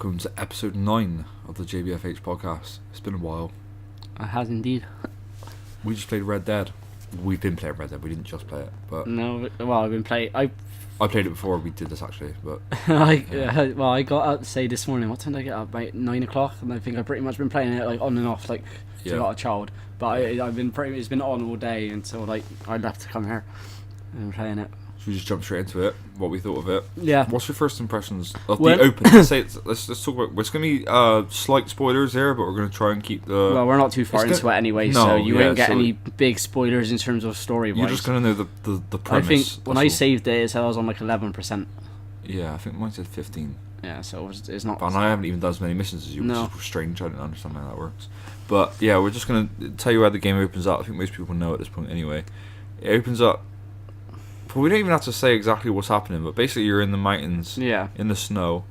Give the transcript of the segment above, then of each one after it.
welcome to episode 9 of the JBFH podcast. It's been a while. It has indeed. We just played Red Dead. We've been playing Red Dead, we didn't just play it. But No, well, I've been playing. I played it before we did this actually, but I got up, say, this morning. What time did I get up? About 9 o'clock, and I think I've pretty much been playing it like on and off, like Yeah. to got a child. But I've been it's been on all day until like I left to come here and playing it. should we just jump straight into it? What we thought of it? Yeah. What's your first impressions of Well- the open? Let's talk about. It's going to be slight spoilers here, but we're going to try and keep the. Well, we're not too far it's into it anyway, No, so you yeah, won't get so- any big spoilers in terms of story wise. You're just going to know the I premise. think when I that's all. saved it said I was on like 11%. Yeah, I think mine said 15. Yeah, so it's not. And I haven't even done as many missions as you, which No. is strange. I don't understand how that works. But yeah, we're just going to tell you how the game opens up. I think most people know at this point anyway. It opens up. But we don't even have to say exactly what's happening, but basically you're in the mountains, Yeah. in the snow,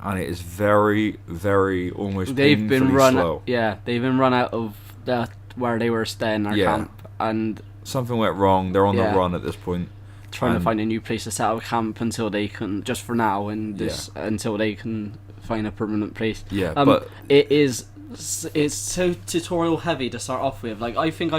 and it is very, very almost They've painfully been run. slow. Yeah, they've been run out of where they were staying their Yeah. camp and Something went wrong. They're on Yeah. the run at this point. trying to And- find a new place to set up camp until they can, just for now, and until they can find a permanent place. Yeah, but It's so tutorial heavy to start off with. Like I think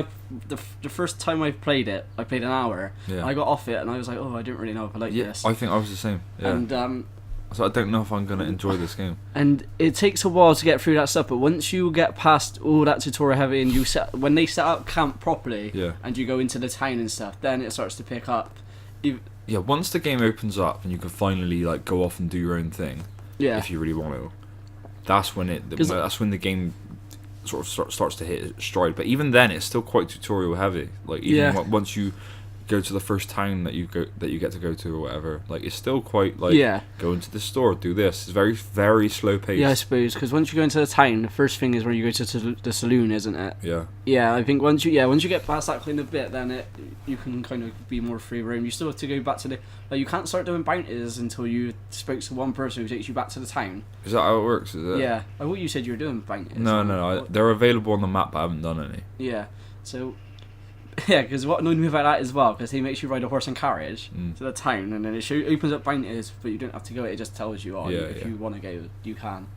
the first time I played it, I played an hour. Yeah. I got off it and I was like, oh, I didn't really know if I like yeah, this. I think I was the same. Yeah. And So I don't know if I'm going to enjoy this game. And it takes a while to get through that stuff, but once you get past all that tutorial heavy and when they set up camp properly, Yeah. and you go into the town and stuff, then it starts to pick up. Yeah, once the game opens up and you can finally like go off and do your own thing, Yeah. if you really want to, that's when that's when the game sort of starts to hit its stride. But even then, it's still quite tutorial heavy. Like even Yeah. once you go to the first town that you get to go to or whatever, like it's still quite like Yeah. go into the store, do this. It's very very slow paced. Yeah, I suppose, because once you go into the town, the first thing is where you go to the saloon, isn't it? Yeah. Yeah, I think once you get past that kind of bit, then you can kind of be more free roam. You still have to go back to like you can't start doing bounties until you spoke to one person who takes you back to the town. Is that how it works? Is it? Yeah, I thought you said you were doing bounties. No. They're available on the map, but I haven't done any. Yeah, so yeah, because what annoyed me about that as well, because he makes you ride a horse and carriage to the town, and then it opens up bounties, but you don't have to go. It just tells you, if you want to go, you can.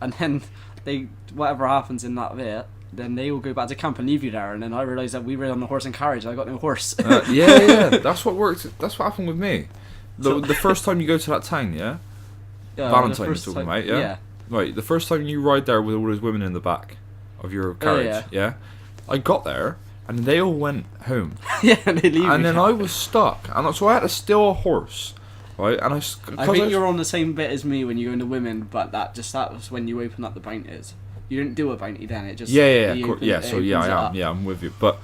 And then whatever happens in that bit, then they will go back to camp and leave you there. And then I realised that we rode on the horse and carriage. And I got no horse. Yeah. That's what worked. That's what happened with me. The first time you go to that town, yeah. Valentine you're talking about, yeah? Yeah. Right, the first time you ride there with all those women in the back of your carriage, yeah? I got there, and they all went home. Yeah, and they leave And you. then I was stuck, and so I had to steal a horse, right? And I think you're on the same bit as me when you go into women, but that was when you open up the bounties. You didn't do a bounty then, it just... Yeah, you of course, open- yeah, it so yeah, opens it I am, up. yeah, I'm with you. But,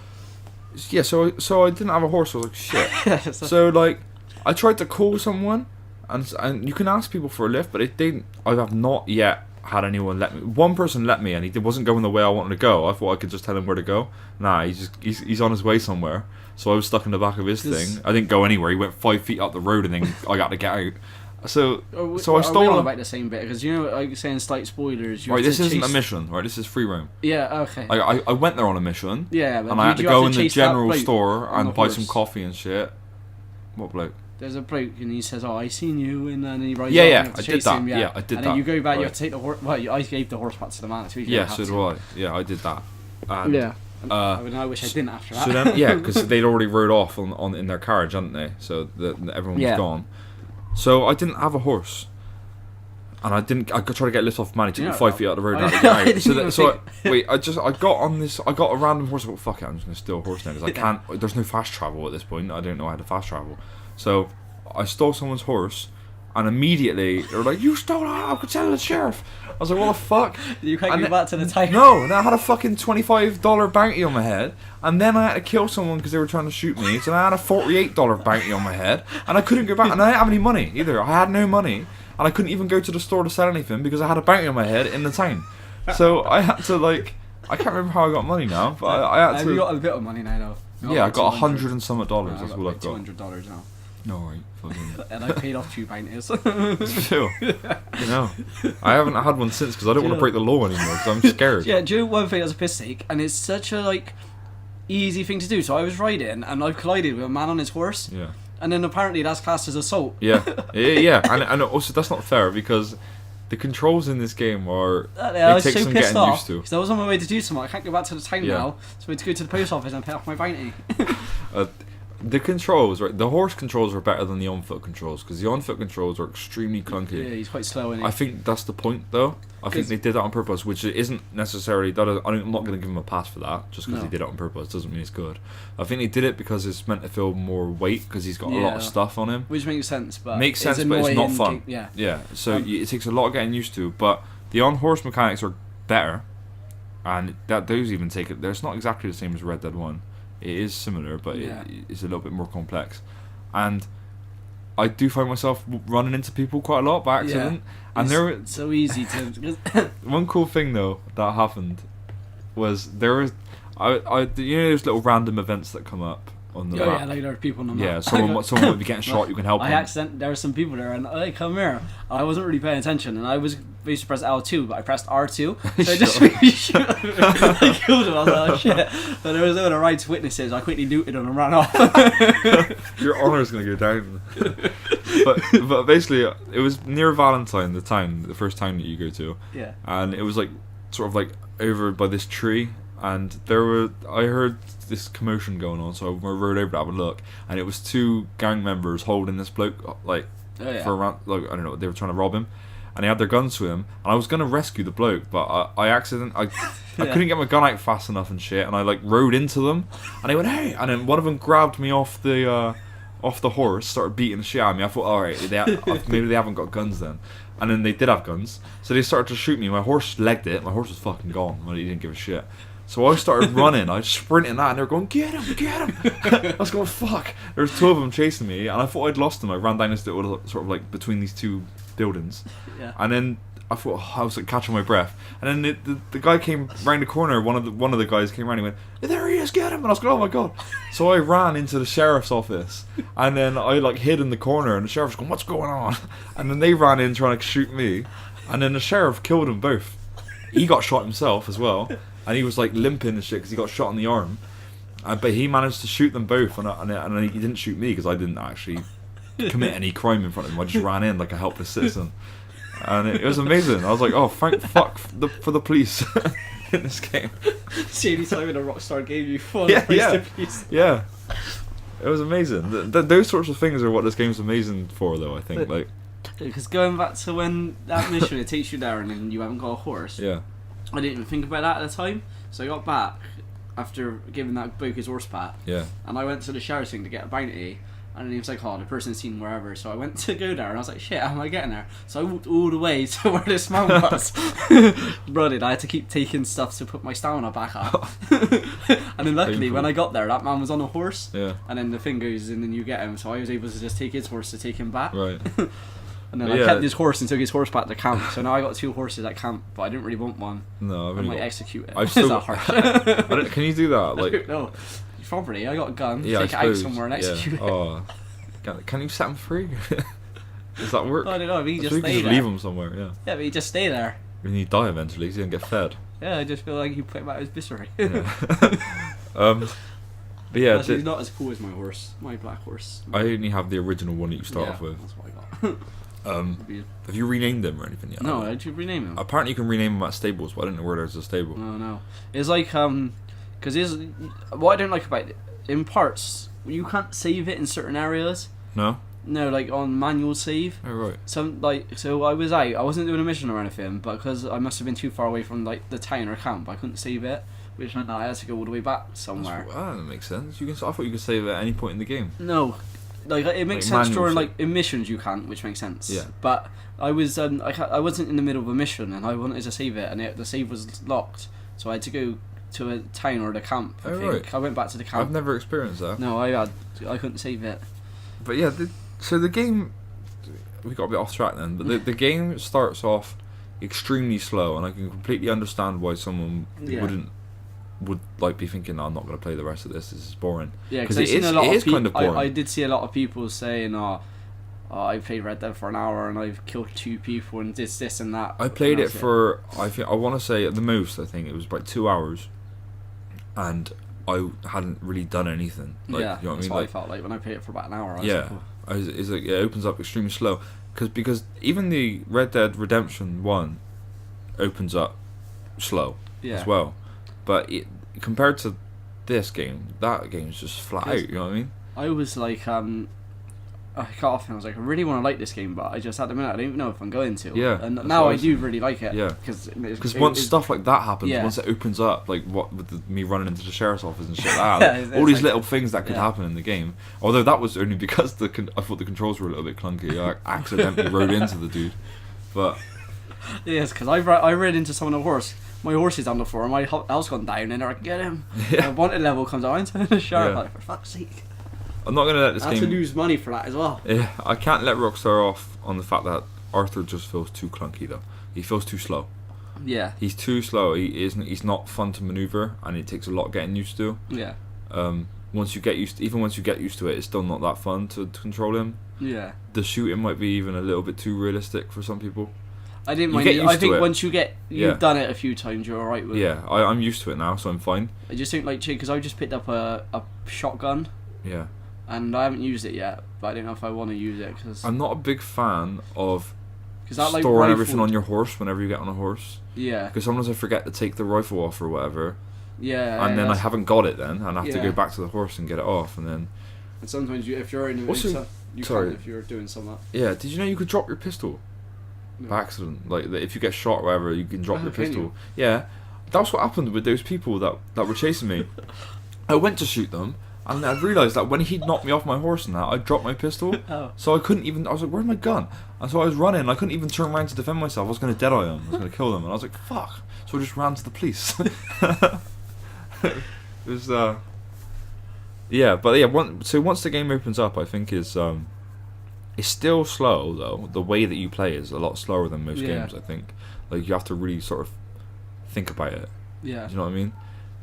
yeah, so I didn't have a horse, I was like, shit. So- So, like, I tried to call someone, and you can ask people for a lift, but I have not yet had anyone let me. One person let me, and he wasn't going the way I wanted to go. I thought I could just tell him where to go. Nah, he's on his way somewhere. So I was stuck in the back of his thing. I didn't go anywhere. He went 5 feet up the road, and then I got to get out. So I stole Are we on him. about the same bit? Because, you know, like saying slight spoilers... You Right, have this to isn't a chase- mission. Right, this is free roam. Yeah, okay. I went there on a mission. Yeah, but And I had to you have go in the chase that general bloke store on and the buy horse? some coffee and shit. What bloke? There's a bloke and he says, "Oh, I seen you," and then he rides Yeah, up yeah, and you have to I did chase that. him, Yeah, I did and that. then you go back, you Right. have to take the horse. Well, I gave the horse back to the man. So Yeah, so do I. Yeah, I did that. And, Yeah. I wish I so- didn't after that. So then, yeah, because they'd already rode off on in their carriage, hadn't they? So everyone was Yeah. gone. So I didn't have a horse, and I tried to get a lift off man. He took me 5 feet out the road. And I had to get I out. didn't So, even I got on this. I got a random horse. I thought, fuck it, I'm just gonna steal a horse now because I can't. There's no fast travel at this point. I don't know how to fast travel. So I stole someone's horse. And immediately they were like, "You stole it! I could tell the sheriff." I was like, "What the fuck?" You can't And go then- back to the time. No, and I had a fucking $25 bounty on my head, and then I had to kill someone because they were trying to shoot me. So I had a $48 bounty on my head, and I couldn't go back, and I didn't have any money either. I had no money, and I couldn't even go to the store to sell anything because I had a bounty on my head in the town. So I had to I can't remember how I got money now, but I had Have to. you got a bit of money now, though? Yeah, I got $100 and some dollars. That's all I've got. $200 now. No, right, fucking. And I paid off 2 bounties. Still, I haven't had one since because I don't want to break the law anymore because I'm scared. Yeah, do you know one thing that's a piss take? And it's such a, easy thing to do. So I was riding, and I've collided with a man on his horse. Yeah. And then apparently that's classed as assault. Yeah, yeah, and also that's not fair because The controls in this game are... I was it takes so some pissed getting off used to. because I was on my way to do something. I can't go back to the town Yeah. now, so I had to go to the post office and pay off my bounty. The controls, right? The horse controls are better than the on-foot controls because the on-foot controls are extremely clunky. Yeah, he's quite slow, isn't he? I think that's the point, though. I think they did that on purpose, which isn't necessarily... I'm not going to give him a pass for that, just because he did it on purpose. Doesn't mean it's good. I think they did it because it's meant to feel more weight, because he's got a lot of stuff on him. Which makes sense, but... Makes sense, but it's not fun. Yeah. Yeah, so it takes a lot of getting used to, but the on-horse mechanics are better, and those even take it... It's not exactly the same as Red Dead 1. It is similar, but it's a little bit more complex. And I do find myself running into people quite a lot by accident. Yeah. And it's so easy to... One cool thing, though, that happened was there was... you know those little random events that come up on the map? Yeah, like there are people on the map. Yeah, someone might be getting shot, you can help them. There were some people there, and hey, come here. I wasn't really paying attention, and I was supposed to press L2, but I pressed R2, so I just really shoot. I killed him. I was like, oh shit! But there was no other rights witnesses. I quickly looted them and ran off. Your honour's gonna go down. but basically, it was near Valentine, the first town that you go to. Yeah. And it was like sort of like over by this tree. And I heard this commotion going on, so I rode over to have a look, and it was two gang members holding this bloke, like, for around, like, I don't know, they were trying to rob him, and they had their guns to him, and I was gonna rescue the bloke, but I couldn't get my gun out fast enough and shit, and I like rode into them, and they went, hey, and then one of them grabbed me off the horse, started beating the shit out of me. I thought, alright, maybe they haven't got guns then. And then they did have guns, so they started to shoot me. My horse legged it. My horse was fucking gone. He didn't give a shit. So I started running. I sprinted that, and they were going, get him. I was going, fuck. There was two of them chasing me, and I thought I'd lost them. I ran down this little, sort of like between these two buildings. Yeah. And then I thought, I was like catching my breath. And then the guy came round the corner. One of the guys came round and he went, there he is, get him. And I was going, oh my god. So I ran into the sheriff's office, and then I like hid in the corner, and the sheriff's going, what's going on? And then they ran in trying to shoot me, and then the sheriff killed them both. He got shot himself as well. And he was like limping and shit because he got shot in the arm, but he managed to shoot them both, and he didn't shoot me because I didn't actually commit any crime in front of him. I just ran in like a helpless citizen, and it was amazing. I was like, oh, thank fuck for the police in this game. See, any time in a Rockstar game you fall to police. Yeah, it was amazing. Those sorts of things are what this game's amazing for, though. I think because going back to when that mission it takes you there and then you haven't got a horse. Yeah. I didn't even think about that at the time, so I got back after giving that bloke his horse back. Yeah. And I went to the sheriff's thing to get a bounty, and then he was like, "Oh, the person's seen wherever." So I went to go there, and I was like, "Shit, how am I getting there?" So I walked all the way to where this man was. Running, I had to keep taking stuff to put my stamina back up. And then luckily, when I got there, that man was on a horse. Yeah. And then the thing goes, and then you get him. So I was able to just take his horse to take him back. Right. And then I kept his horse and took his horse back to camp. So now I got two horses at camp, but I didn't really want one. No, I might execute it. I've still that harsh? Can you do that? Like, no, probably. I got a gun. Yeah, take it out somewhere and execute it. Oh, can you set him free? Does that work? I don't know. But he just stay stay there. Leave him somewhere. Yeah. Yeah, but he just stay there. And he die eventually, so he don't get fed. Yeah, I just feel like you put him out his misery. Yeah. But yeah, he's not as cool as my horse, my black horse. I only have the original one that you start off with. That's what I got. Have you renamed them or anything yet? No, did you rename them? Apparently you can rename them at stables, but I don't know where there's a stable. No. It's like, because what I don't like about it, in parts, you can't save it in certain areas. No? No, like on manual save. Oh, right. So I was out, I wasn't doing a mission or anything, but because I must have been too far away from like the town or camp, I couldn't save it, which meant that I had to go all the way back somewhere. That makes sense. I thought you could save it at any point in the game. No. Like it makes sense during like in missions you can't, which makes sense. Yeah. But I was I wasn't in the middle of a mission and I wanted to save it and the save was locked, so I had to go to a town or the camp. Right. I went back to the camp. I've never experienced that. No, I couldn't save it. But yeah, so the game, we got a bit off track then. But the game starts off extremely slow, and I can completely understand why someone would like be thinking, I'm not going to play the rest of this. This is boring. Yeah, because it is kind of boring. I did see a lot of people saying, I played Red Dead for an hour and I've killed 2 people and this and that. I played it for I want to say at the most I think it was about 2 hours, and I hadn't really done anything. Like, yeah, you know what I that's mean? what Like, I felt like when I played it for about an hour. It's like, it opens up extremely slow because even the Red Dead Redemption 1 opens up slow as well, but compared to this game, that game is just flat out. You know what I mean? I was like, I got off and I was like, I really want to like this game, but I just at the minute I don't even know if I'm going to. Yeah, and now I do really like it. Yeah, because once stuff like that happens, once it opens up, like what with me running into the sheriff's office and shit like that, all these little things that could happen in the game. Although that was only because I thought the controls were a little bit clunky. I accidentally rode into the dude, but yes, because I ran into someone on a horse. My horse is on the floor, and my house gone down, and they're like, get him. Yeah. Wanted level comes out into the sheriff. Like, for fuck's sake. I'm not gonna let this game. I have to lose money for that as well. Yeah, I can't let Rockstar off on the fact that Arthur just feels too clunky though. He feels too slow. Yeah. He's too slow. He's not fun to maneuver, and it takes a lot getting used to. Yeah. Once you get used to it, it's still not that fun to control him. Yeah. The shooting might be even a little bit too realistic for some people. I didn't mind it. I think once you've done it a few times, you're alright with it. Yeah, I'm used to it now, so I'm fine. I just think because I just picked up a shotgun. Yeah. And I haven't used it yet, but I don't know if I want to use it because I'm not a big fan of that, storing everything on your horse whenever you get on a horse. Yeah. Because sometimes I forget to take the rifle off or whatever. Yeah. And then I haven't got it then, and I have to go back to the horse and get it off, and then. And sometimes if you're in, you can if you're doing something. Yeah. Did you know you could drop your pistol? No. By accident, like if you get shot or whatever, you can drop your pistol. Yeah. That's what happened with those people that were chasing me. I went to shoot them. And I realised that when he'd knocked me off my horse and that, I dropped my pistol. Oh. So I couldn't even... I was like, where's my gun? And so I was running, and I couldn't even turn around to defend myself. I was going to dead-eye them. I was going to kill them. And I was like, fuck. So I just ran to the police. It was... Yeah, but yeah, so once the game opens up, I think it's still slow, though. The way that you play is a lot slower than most games, I think. Like, you have to really sort of think about it. Yeah. Do you know what I mean?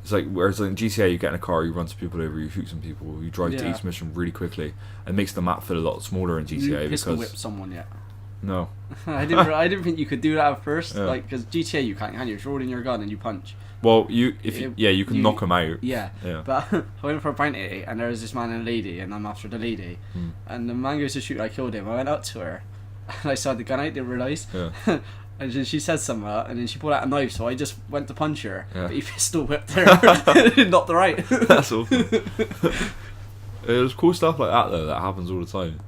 It's like, whereas in GTA you get in a car, you run some people over, you shoot some people, you drive to each mission really quickly. It makes the map feel a lot smaller in GTA. You pistol whip someone yet? No. I didn't think you could do that at first. Yeah. Like, because GTA you can't, can you? Just roll in your gun and you punch. Well, you can knock them out. Yeah. But I went for a bounty and there was this man and a lady, and I'm after the lady, and the man goes to shoot. I killed him. I went up to her, and I saw the gun. I didn't realise. Yeah. And then she said something, and then she pulled out a knife, so I just went to punch her, but he pistol whipped her and knocked her right. That's awesome. There's cool stuff like that, though, that happens all the time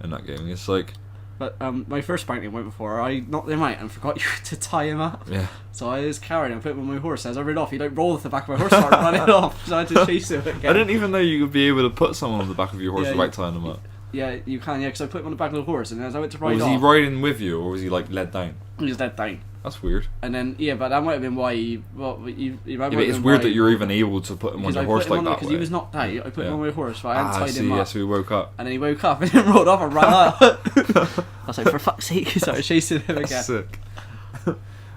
in that game. It's like... But my first bounty went before, I knocked him out and forgot to tie him up. Yeah. So I was carrying him, put him on my horse. As I ran off, he rolled off the back of my horse, started running off, so I had to chase him again. I didn't even know you could be able to put someone on the back of your horse without tying them up. Yeah, you can, because I put him on the back of the horse, and as I went to ride off... Was he riding with you, or was he, like, led down? He was led down. That's weird. And then, but that might have been why he... Well, but it's weird that you're even able to put him on your horse like that. Because he was knocked out, I put him on my horse, but I hadn't tied him up. Yeah, so he woke up. And then he woke up, and then rolled off and ran up. I was like, for fuck's sake, he started chasing him again. That's sick.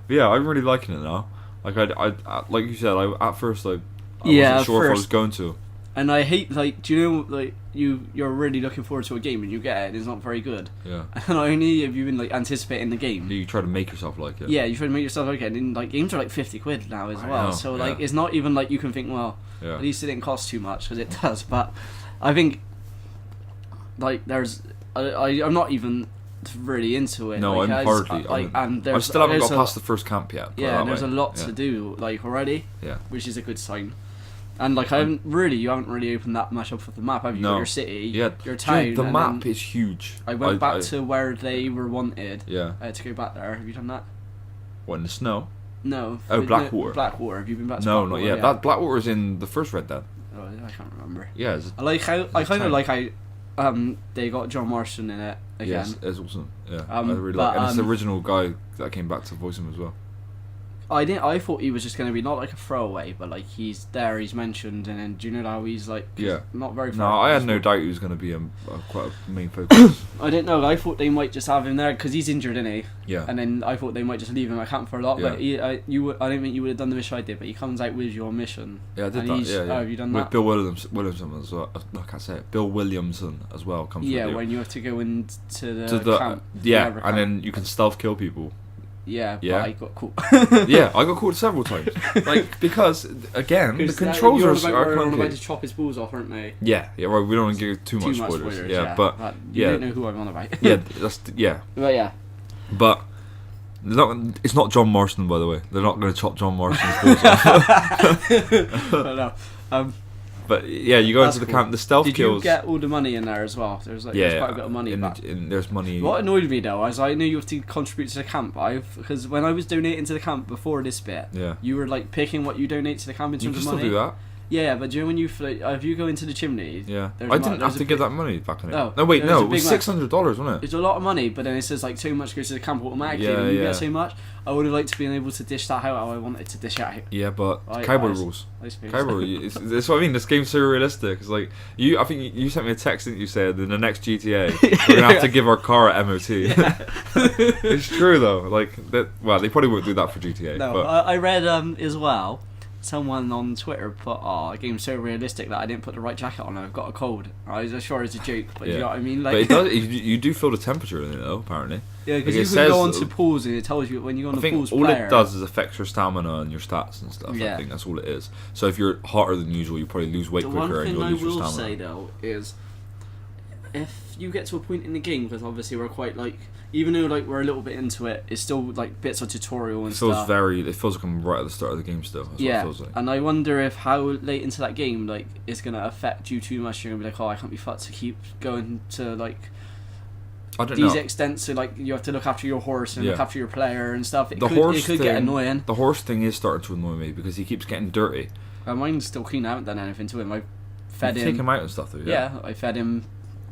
Yeah, I'm really liking it now. Like, I like you said, at first, I wasn't sure if I was going to. And I hate, like, do you know, like, you're really looking forward to a game and you get it and it's not very good. Yeah. And not only have you been, like, anticipating the game. You try to make yourself like it. Yeah, you try to make yourself like it. And, like, games are, like, 50 quid now as well. So, like, it's not even, like, you can think, well, at least it didn't cost too much, because it does. But I think, like, I'm not even really into it. No, like, I'm hardly. I still haven't got past the first camp yet. Yeah, and there's a lot to do, like, already. Yeah. Which is a good sign. And like you haven't really opened that much up of the map, have you? No. Your city, your town. The map is huge. I went back to where they were wanted. Yeah. To go back there. Have you done that? What, in the snow? No. Oh, Blackwater. Blackwater. Have you been back to Blackwater? No, not yet. That Blackwater's in the first Red Dead. Oh, I can't remember. Yeah. I kind of like how they got John Marston in it again. Yes, it's awesome. Yeah. I really like it. And it's the original guy that came back to voice him as well. I thought he was just going to be not like a throwaway, but like he's there, he's mentioned, and then do you know how he's like not very far. No, I had no doubt he was going to be quite a main focus. I didn't know. I thought they might just have him there because he's injured, isn't he? Yeah. And then I thought they might just leave him at camp for a lot. Yeah. But I don't think you would have done the mission I did, but he comes out with your mission. Yeah, I did that. Yeah. Oh, have you done that? With Bill Williamson as well. I can't say it. Bill Williamson as well comes with you. Yeah, when you have to go into the camp. Yeah, and then you can stealth kill people. Yeah, Yeah. but I got caught. Yeah, I got caught several times. Like, because, again, the controls are about clunky. to chop his balls off, aren't they? Yeah, right, we don't want to give too much spoilers. Yeah, but... You don't know who I'm on about. Yeah, yeah. But yeah. But... It's not John Marston, by the way. They're not going to chop John Marston's balls off. I don't know. But yeah, you go into the camp. The stealth kills. Did you get all the money in there as well? There's quite a bit of money back. There's money. What annoyed me though is I knew you have to contribute to the camp. Because when I was donating to the camp before this bit, you were like picking what you donate to the camp in terms of money. You can still do that. Yeah, but do you know when if you go into the chimney? Yeah, I didn't have to give that money back in it. Oh, no, wait, no, it was $600, wasn't it? It's a lot of money, but then it says like too much goes to the camp automatically. And you get so much. I would have liked to be able to dish that out how I wanted to dish it out. Yeah, but cowboy rules. Cowboy. That's what I mean. This game's so realistic. It's like I think you sent me a text, didn't you? Said in the next GTA we're gonna have to give our car a MOT. It's true though. Like that. Well, they probably won't do that for GTA. No, but I read as well. Someone on Twitter put, the game's so realistic that I didn't put the right jacket on and I've got a cold. I was sure it's a joke, but you know what I mean? Like, but it does, you do feel the temperature in it though, apparently. Yeah, because you can go on to pools and it tells you when you go on the pools all it does is affects your stamina and your stats and stuff. Yeah. I think that's all it is. So if you're hotter than usual, you probably lose weight quicker and you'll lose your stamina. The one thing I will say though is, if you get to a point in the game, because obviously we're quite like, even though like we're a little bit into it, it's still like bits of tutorial and stuff. It feels like I'm right at the start of the game still. That's what it feels like. And I wonder if how late into that game like it's gonna affect you too much. You're gonna be like, I can't be fucked to keep going to like these extents. So like you have to look after your horse and look after your player and stuff. It could get annoying. The horse thing is starting to annoy me because he keeps getting dirty. Mine's still clean. I haven't done anything to him. I fed him. Take him out and stuff though. Yeah, I fed him.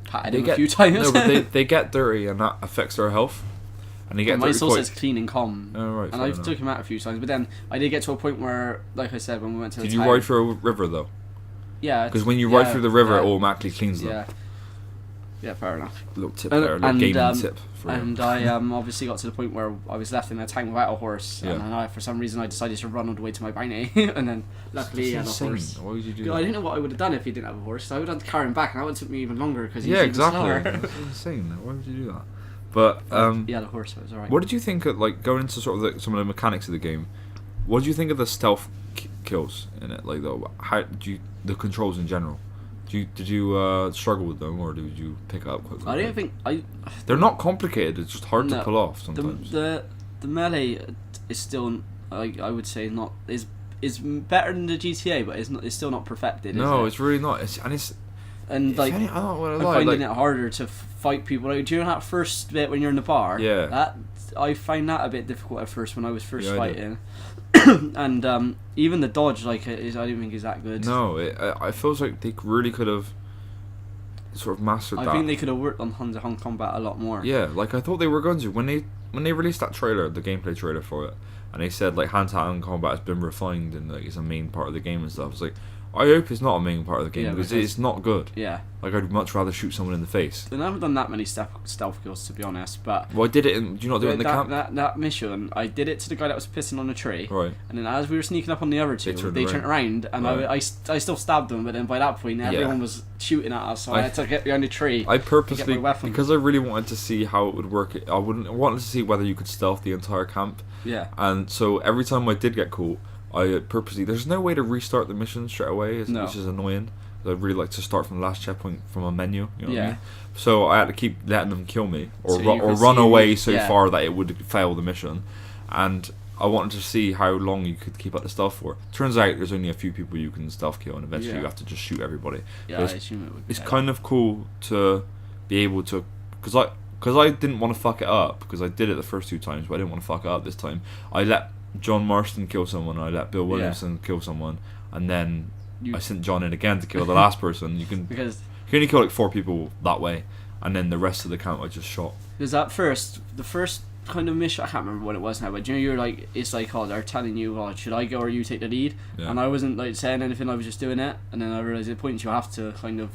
Patted him a few times. No, but they get dirty and that affects their health. And they get my soul says clean and calm. Oh, right, and I've took him out a few times, but then I did get to a point where, like I said, when we went to the Did you ride through a river though? Yeah. Because when you ride through the river, it automatically cleans them. Yeah. Yeah, fair enough. Little tip there, a little gaming tip. And I obviously got to the point where I was left in a tank without a horse, and then for some reason I decided to run all the way to my bounty, and then luckily he had a horse. Why would you do that? I don't know what I would have done if he didn't have a horse. So I would have to carry him back, and that would have took me even longer because he's slower. That's insane. Why would you do that? But yeah, the horse was alright. What did you think of like going into sort of some of the mechanics of the game? What did you think of the stealth kills in it? Like the controls in general? Did you struggle with them, or did you pick it up quickly? I don't think They're not complicated. It's just hard to pull off sometimes. The melee is still, I would say, not is better than the GTA, but it's still not perfected. No, is it? It's really not. I'm finding it harder to fight people. Like, do you know that first bit when you're in the bar? Yeah. I find that a bit difficult at first when I was first fighting. And even the dodge, I don't think is that good. No, it feels like they really could have sort of mastered that. I think they could have worked on hand-to-hand combat a lot more. Yeah, like I thought they were going to when they released that trailer, the gameplay trailer for it, and they said like hand-to-hand combat has been refined and like it's a main part of the game and stuff. It's like, I hope it's not a main part of the game because it's not good. Yeah. Like I'd much rather shoot someone in the face. I haven't done that many stealth kills to be honest, but I did it. Do you not do it in the camp? That mission, I did it to the guy that was pissing on a tree. Right. And then as we were sneaking up on the other two, they turned around and I still stabbed them, but then by that point everyone was shooting at us, so I had to get behind a tree. I purposely, because I really wanted to see how it would work. I wanted to see whether you could stealth the entire camp. Yeah. And so every time I did get caught, I purposely, there's no way to restart the mission straight away, which is annoying. I'd really like to start from the last checkpoint from a menu, you know what I mean? So I had to keep letting them kill me or run away so far that it would fail the mission. And I wanted to see how long you could keep up the stealth for. Turns out there's only a few people you can stealth kill, and eventually you have to just shoot everybody. Yeah, I assume it would be. It's kind of cool to be able to, because I didn't want to fuck it up, because I did it the first two times, but I didn't want to fuck it up this time. I let John Marston kill someone, I let Bill Williamson kill someone, and then I sent John in again to kill the last person. You can only kill like 4 people that way, and then the rest of the count I just shot. Because the first kind of mission, I can't remember what it was now, but you know, you're like, it's like, they're telling you, should I go or you take the lead? Yeah. And I wasn't like saying anything, I was just doing it, and then I realised at points you have to kind of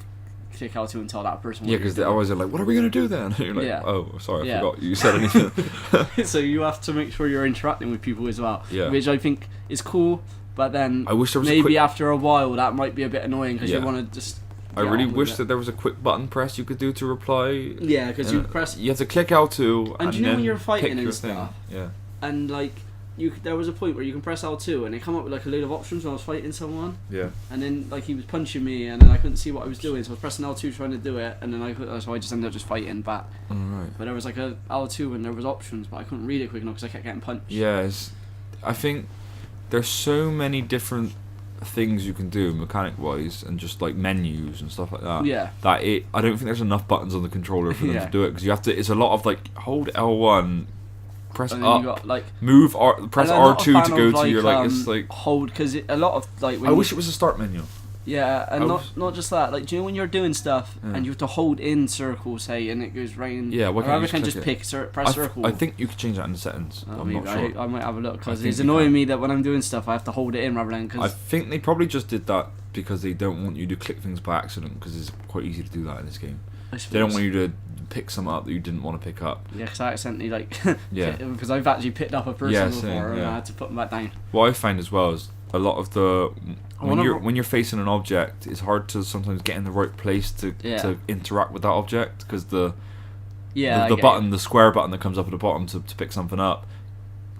click out to and tell that person. Yeah, because they always are like, what are we going to do then? You're like, oh, sorry, I forgot you said anything. So you have to make sure you're interacting with people as well, which I think is cool, but then I wish there was maybe after a while that might be a bit annoying because you want to just... I really wish that there was a quick button press you could do to reply. Yeah, because you press... You have to click L2 and you know when you're fighting and stuff. Yeah. and like there was a point where you can press L2 and it come up with like a load of options when I was fighting someone. Yeah. And then like he was punching me, and then I couldn't see what I was doing, so I was pressing L2 trying to do it, and then so I just ended up just fighting back. Oh, right. But there was like a L2 and there was options, but I couldn't read it quick enough because I kept getting punched. Yeah, I think there's so many different things you can do mechanic wise and just like menus and stuff like that. Yeah. That I don't think there's enough buttons on the controller for them Yeah. to do it, because you have to. It's a lot of like hold L1. Press And up, you got, like, move press and I'm not a R2 fan to go of, to your like. It's like like hold, because a lot of like. When I wish it was a start menu. Yeah, and I not just that. Like, do you know when you're doing stuff and you have to hold in circle, say, and it goes round? Yeah, why can't you can just just click press circle. I think you could change that in the settings. I'm not sure. I might have a look, because I it's think you annoying can. me that when I'm doing stuff I have to hold it in rather than. I Cause think they probably just did that because they don't want you to click things by accident, because it's quite easy to do that in this game. They don't want you to pick something up that you didn't want to pick up. Yeah, because I accidentally Yeah. because I've actually picked up a person Yeah, before same, and yeah. I had to put them back down. What I find as well is a lot of the wanna- when you're facing an object, it's hard to sometimes get in the right place to interact with that object, because the button, the square button that comes up at the bottom to pick something up,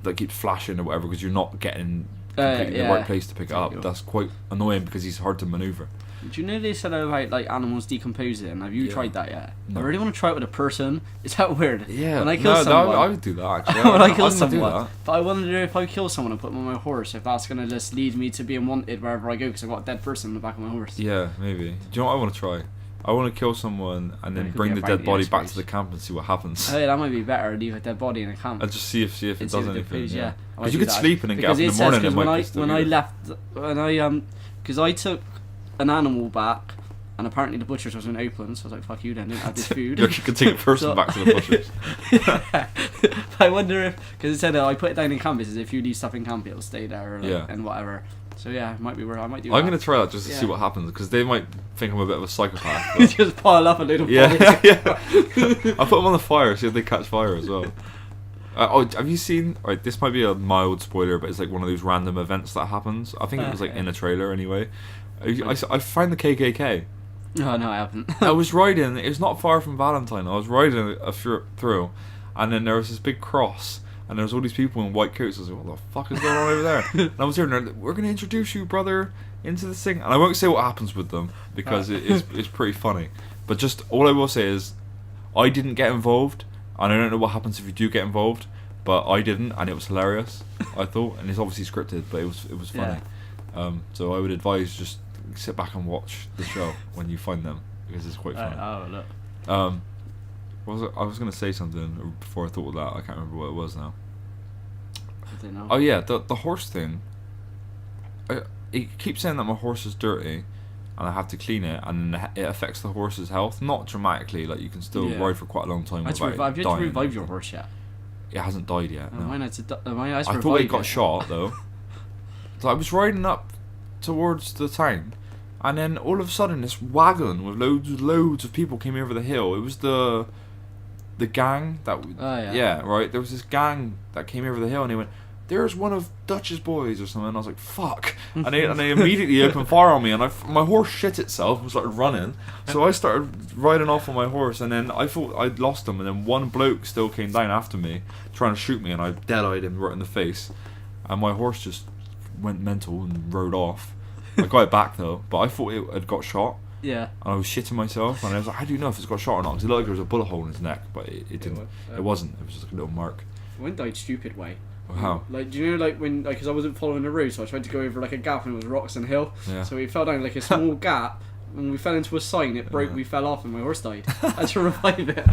that keeps flashing or whatever, because you're not getting completely in the right place to pick it up. That's quite annoying because he's hard to maneuver. Do you know they said about like animals decomposing? Have you tried that yet? No. I really want to try it with a person. Is that weird? Yeah. When I kill someone, I would do that actually. when I kill I'd do someone, that. but I wonder if I kill someone and put them on my horse, if that's gonna just lead me to being wanted wherever I go because I've got a dead person on the back of my horse. Yeah, maybe. Do you know what I want to try? I want to kill someone and then could bring be a the dead fight, body yeah, back space. to the camp and see what happens. Oh, yeah, that might be better. Leave a dead body in a camp. I'll just see if it does anything. Yeah, Because you could sleep and then get up in the morning and because I took an animal back, and apparently the butcher's wasn't open, so I was like, "Fuck you, then." I didn't have this food. You could take a person back to the butcher's. I wonder if, because it said I put it down in camp. It says if you leave stuff in camp, it'll stay there, and whatever. So yeah, it might be where I might do. I'm gonna try that just to see what happens, because they might think I'm a bit of a psychopath. You just pile up a little. Yeah. I'll put them on the fire, see if they catch fire as well. Have you seen? Right, this might be a mild spoiler, but it's like one of those random events that happens. I think it was like in a trailer anyway. I find the KKK. Oh no, I haven't. I was riding. It was not far from Valentine. I was riding through, and then there was this big cross, and there was all these people in white coats. I was like, "What the fuck is going on over there?" And I was hearing, "We're going to introduce you, brother, into this thing." And I won't say what happens with them because it's pretty funny. But just all I will say is, I didn't get involved, and I don't know what happens if you do get involved. But I didn't, and it was hilarious. I thought, and it's obviously scripted, but it was funny. Yeah. So I would advise just sit back and watch the show when you find them, because it's quite funny. Oh look. I was going to say something before I thought of that. I can't remember what it was now. I don't know. Oh yeah, the horse thing. It keeps saying that my horse is dirty, and I have to clean it, and it affects the horse's health. Not dramatically, like you can still ride for quite a long time without Have you had to dying. revive your horse yet? It hasn't died yet. No. Mine had to I thought it got shot though. So I was riding up towards the town, and then all of a sudden this wagon with loads of people came over the hill. It was the gang that right. There was this gang that came over the hill, and they went, "There's one of Dutch's boys or something." And I was like, "Fuck!" And they immediately opened fire on me, and my horse shit itself and started running. So I started riding off on my horse, and then I thought I'd lost him, and then one bloke still came down after me, trying to shoot me, and I dead-eyed him right in the face, and my horse just went mental and rode off. I got it back though, but I thought it had got shot. Yeah. And I was shitting myself, and I was like, "How do you know if it's got shot or not?" Because it looked like there was a bullet hole in his neck, but it didn't. It wasn't. It was just like a little mark. Mine died stupid way. How? Like, do you know, like when, like, because I wasn't following the road, so I tried to go over like a gap, and it was rocks and hill. Yeah. So we fell down like a small gap, and we fell into a sign. It broke. We fell off, and my horse died. I had to revive it.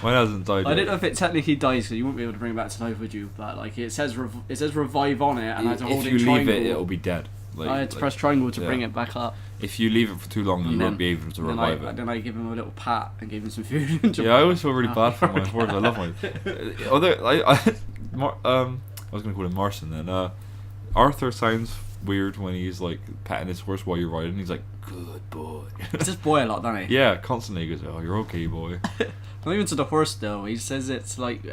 Mine hasn't died. I don't know if it technically dies, because you wouldn't be able to bring it back to life, would you? But like it says revive on it, and I had to hold it. If you leave triangle. it, it'll be dead. I had to press triangle to bring it back up. If you leave it for too long, you won't be able to revive it. Then I give him a little pat and gave him some food. Yeah, I always feel really bad for my horse. I love my. Although I was gonna call him Marson then. Arthur sounds weird when he's like petting his horse while you're riding. He's like, "Good boy." He says boy a lot, doesn't he? Yeah, constantly he goes, "Oh, you're okay, boy." Not even to the horse though. He says it's like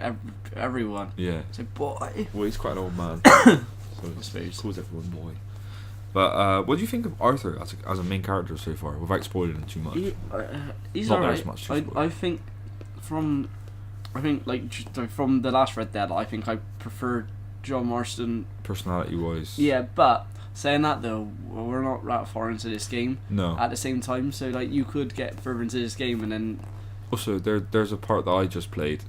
everyone. Yeah. It's like boy. Well, he's quite an old man, so he calls everyone boy. But what do you think of Arthur as a main character so far, without spoiling too much? He's Not alright. as much. I think from I think like from the last Red Dead, I think I prefer John Marston personality wise. Yeah, but saying that though, we're not that far into this game. No. At the same time, so like you could get further into this game and then. Also, there's a part that I just played,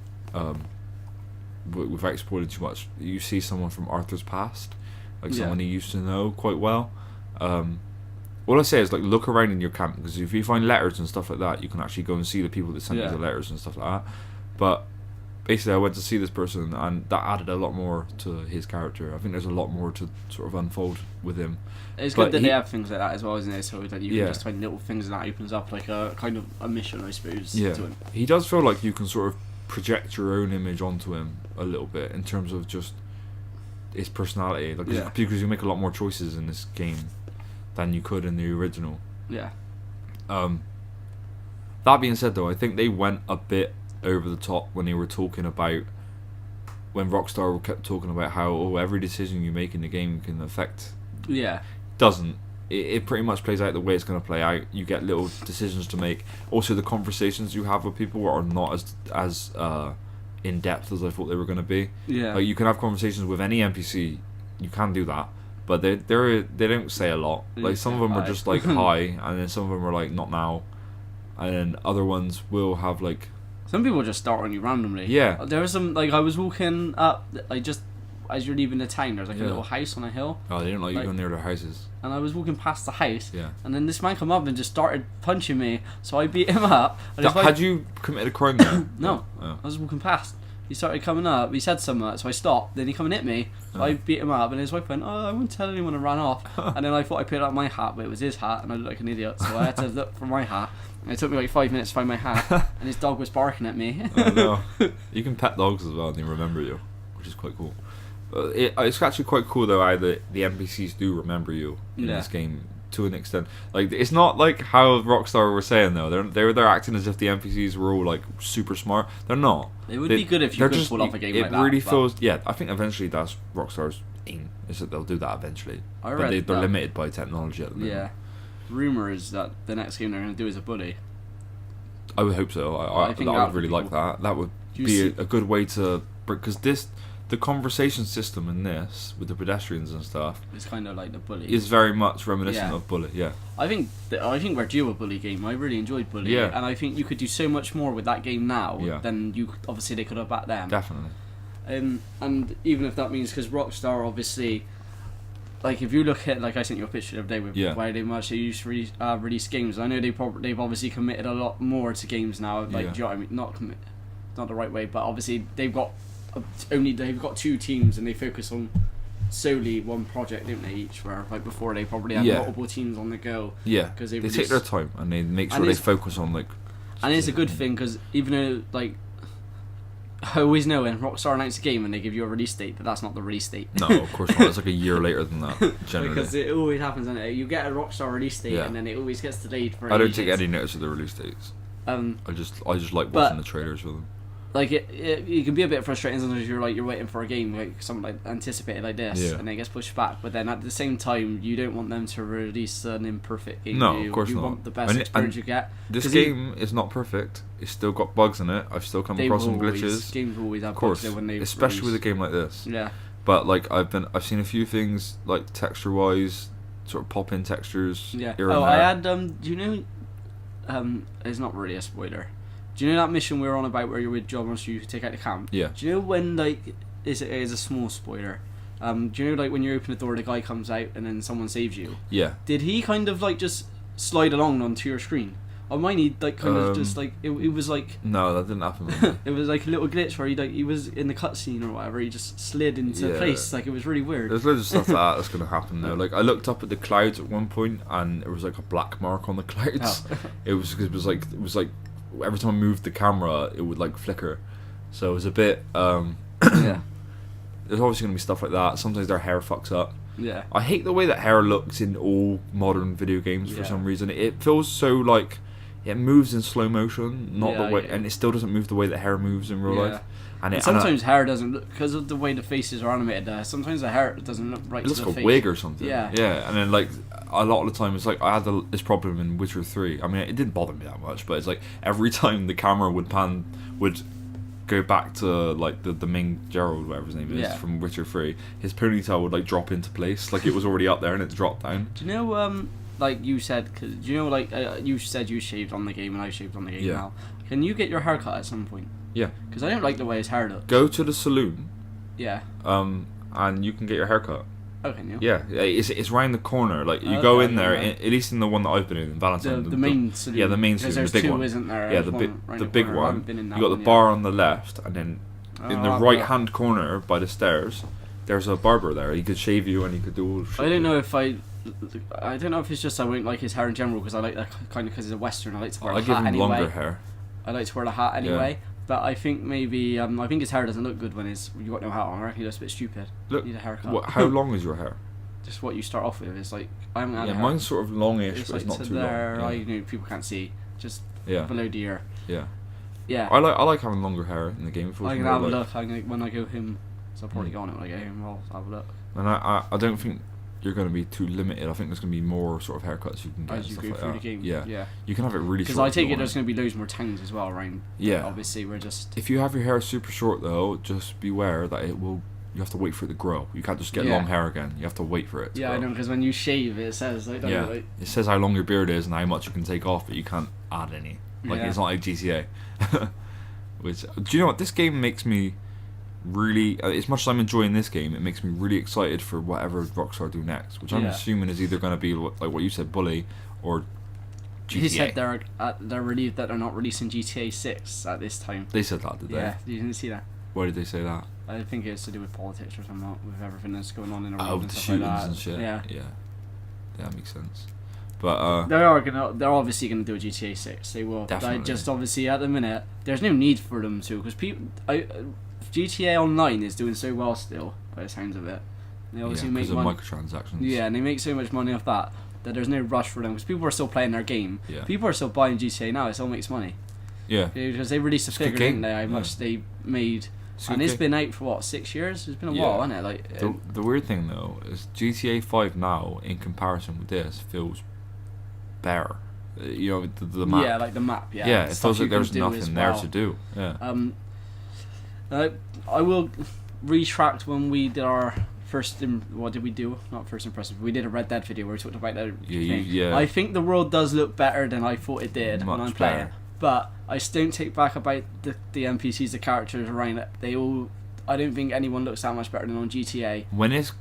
without spoiling too much. You see someone from Arthur's past, like someone he used to know quite well. All I say is like look around in your camp, because if you find letters and stuff like that, you can actually go and see the people that sent you the letters and stuff like that. But basically, I went to see this person, and that added a lot more to his character. I think there's a lot more to sort of unfold with him. It's good that they have things like that as well, isn't it? So that you can just find little things, and that opens up like a kind of a mission, I suppose. Yeah, to him. He does feel like you can sort of project your own image onto him a little bit in terms of just his personality, like because you make a lot more choices in this game than you could in the original. Yeah. That being said, though, I think they went a bit over the top when they were talking about, when Rockstar kept talking about how every decision you make in the game can affect. Yeah. Doesn't. It pretty much plays out the way it's going to play out. You get little decisions to make. Also, the conversations you have with people are not as in depth as I thought they were going to be. Yeah. Like you can have conversations with any NPC. You can do that, but they don't say a lot. Like some of them are just like hi, and then some of them are like not now, and then other ones will have like. Some people just start on you randomly. Yeah. There was some, like, I was walking up, like, just as you're leaving the town, there's like a little house on a hill. Oh, they didn't like you going near their houses. And I was walking past the house. Yeah. And then this man come up and just started punching me, so I beat him up. Had you committed a crime there? No. Oh. I was walking past. He started coming up, he said something, so I stopped, then he come and hit me, so I beat him up, and his wife went, I wouldn't tell anyone, and ran off. And then I thought I picked up my hat, but it was his hat, and I looked like an idiot, so I had to look for my hat. And it took me like 5 minutes to find my hat, and his dog was barking at me. Oh, no. You can pet dogs as well, and they remember you, which is quite cool. It's actually quite cool though how the NPCs do remember you in this game to an extent. Like it's not like how Rockstar were saying though. They're acting as if the NPCs were all like super smart. They're not. It would be good if you could pull off a game like that. It really feels. Yeah, I think eventually that's Rockstar's aim. Is that they'll do that eventually. But they're limited by technology at the moment. Yeah. Rumor is that the next game they're going to do is a bully. I would hope so. I would really like that. That would be a good way to, because the conversation system in this with the pedestrians and stuff is kind of like the bully. Is very much reminiscent of Bully. Yeah. I think we're due a bully game. I really enjoyed Bully. Yeah. And I think you could do so much more with that game now than you obviously they could have back then. Definitely. And even if that means, because Rockstar obviously, like if you look at, like I sent you a picture the other day with why they used to release games. I know they've obviously committed a lot more to games now. Like do you know what I mean? Not the right way, but obviously they've got 2 teams and they focus on solely one project, don't they? Each where like before they probably had multiple teams on the go. Yeah. Because they take their time and they make sure they focus on like. And it's a good thing because even though like. I always know when Rockstar announce a game and they give you a release date, that's not the release date. No, of course not. It's like a year later than that, generally. Because it always happens, doesn't it? You get a Rockstar release date and then it always gets delayed for. I don't take any notice of the release dates. I just like watching the trailers for them. Like it can be a bit frustrating sometimes. You're waiting for a game like something like anticipated like this, and it gets pushed back. But then at the same time, you don't want them to release an imperfect game. No, of course not. You want the best experience you get. This game is not perfect. It's still got bugs in it. I've still come across some glitches. Games always have bugs when they especially with a game like this. Yeah. But like I've seen a few things like texture wise, sort of pop in textures. Yeah. I had do you know? It's not really a spoiler. Do you know that mission we were on about where you're with John once you take out the camp? Yeah. Do you know when like it is a small spoiler? Do you know like when you open the door, the guy comes out and then someone saves you? Yeah. Did he kind of like just slide along onto your screen? On mine, he like kind of just like it was like. No, that didn't happen. It was like a little glitch where he was in the cutscene or whatever. He just slid into place. Like it was really weird. There's loads of stuff like that's gonna happen though. Like I looked up at the clouds at one point and it was like a black mark on the clouds. Oh. it was like every time I moved the camera, it would like flicker. So it was a bit. Yeah. There's obviously gonna be stuff like that. Sometimes their hair fucks up. Yeah. I hate the way that hair looks in all modern video games for some reason. It feels so like. It moves in slow motion, not the way, and it still doesn't move the way that hair moves in real life. And sometimes hair doesn't look, because of the way the faces are animated. Sometimes the hair doesn't look right. It looks to like the a face. wig or something. Yeah, yeah. And then like a lot of the time, it's like I had this problem in Witcher 3. I mean, it didn't bother me that much, but it's like every time the camera would go back to like the main Gerald, whatever his name is, from Witcher 3, his ponytail would like drop into place, like it was already up there and it dropped down. Do you know, like you said, cause do you know, like you said you shaved on the game and I shaved on the game now. Can you get your hair cut at some point? Yeah. Because I don't like the way his hair looks. Go to the saloon. Yeah. And you can get your hair cut. Oh, can you? Yeah, it's round the corner. Like you go in there, at least in the one that I've been in Valentine. The main saloon. Yeah, the main saloon, the big two, one. Isn't there? Yeah, the big one. You got the bar on the left, and then in the right hand corner by the stairs, there's a barber there. He could shave you, and he could do all. I don't know if it's just I won't like his hair in general because I like that kind of because it's a western. I like to wear a hat anyway. I give him longer hair. I like to wear the hat anyway. Yeah. But I think maybe I think his hair doesn't look good when you got no hat on. I reckon he looks a bit stupid. Look, need a haircut. How long is your hair? Just what you start off with. It's like I haven't had. Yeah, mine's sort of longish, it's but like it's not too there, long. Yeah. People can't see. Just below the ear. Yeah. Yeah. I like having longer hair in the game. I can have a look. When I go home, so I'll probably go on it when I go home. I'll have a look. And I don't think you're going to be too limited. I think there's going to be more sort of haircuts you can get. As you go like through that. the game. Yeah. You can have it really short. Because I take it there's going to be loads more towns as well around. Yeah. Obviously, we're just. If you have your hair super short though, just beware that it will. You have to wait for it to grow. You can't just get long hair again. You have to wait for it to grow. I know, because when you shave, it says like. It says how long your beard is and how much you can take off, but you can't add any. Like it's not like GTA. Which do you know what this game makes me really? As much as I'm enjoying this game, it makes me really excited for whatever Rockstar do next. Which I'm assuming is either going to be like what you said, Bully, or GTA. He said they're relieved that they're not releasing GTA 6 at this time. They said that, did they? Yeah, you didn't see that. Why did they say that? I think it's to do with politics or something, with everything that's going on in the world. Oh, and the stuff shootings like that. and shit. Yeah, that makes sense. But they're obviously gonna do a GTA 6. They will. Definitely. Just obviously at the minute, there's no need for them to, because GTA Online is doing so well still, by the sounds of it. They obviously make money. Microtransactions. Yeah, and they make so much money off that there's no rush for them, because people are still playing their game. Yeah. People are still buying GTA now. It still makes money. Yeah. Because they released a figure, didn't they? How much they made. And it's been out for what, 6 years? It's been a while, hasn't it? Like the weird thing though is GTA 5 now, in comparison with this, feels better. You know, the map. Yeah, like the map. Yeah. Yeah, it feels like there's nothing there to do. Yeah. I will retract when we did our first. What did we do? Not first impressions. We did a Red Dead video where we talked about that. Yeah. I think the world does look better than I thought it did when I'm playing. Better. But I don't take back about the NPCs, the characters around it. I don't think anyone looks that much better than on GTA. When it's,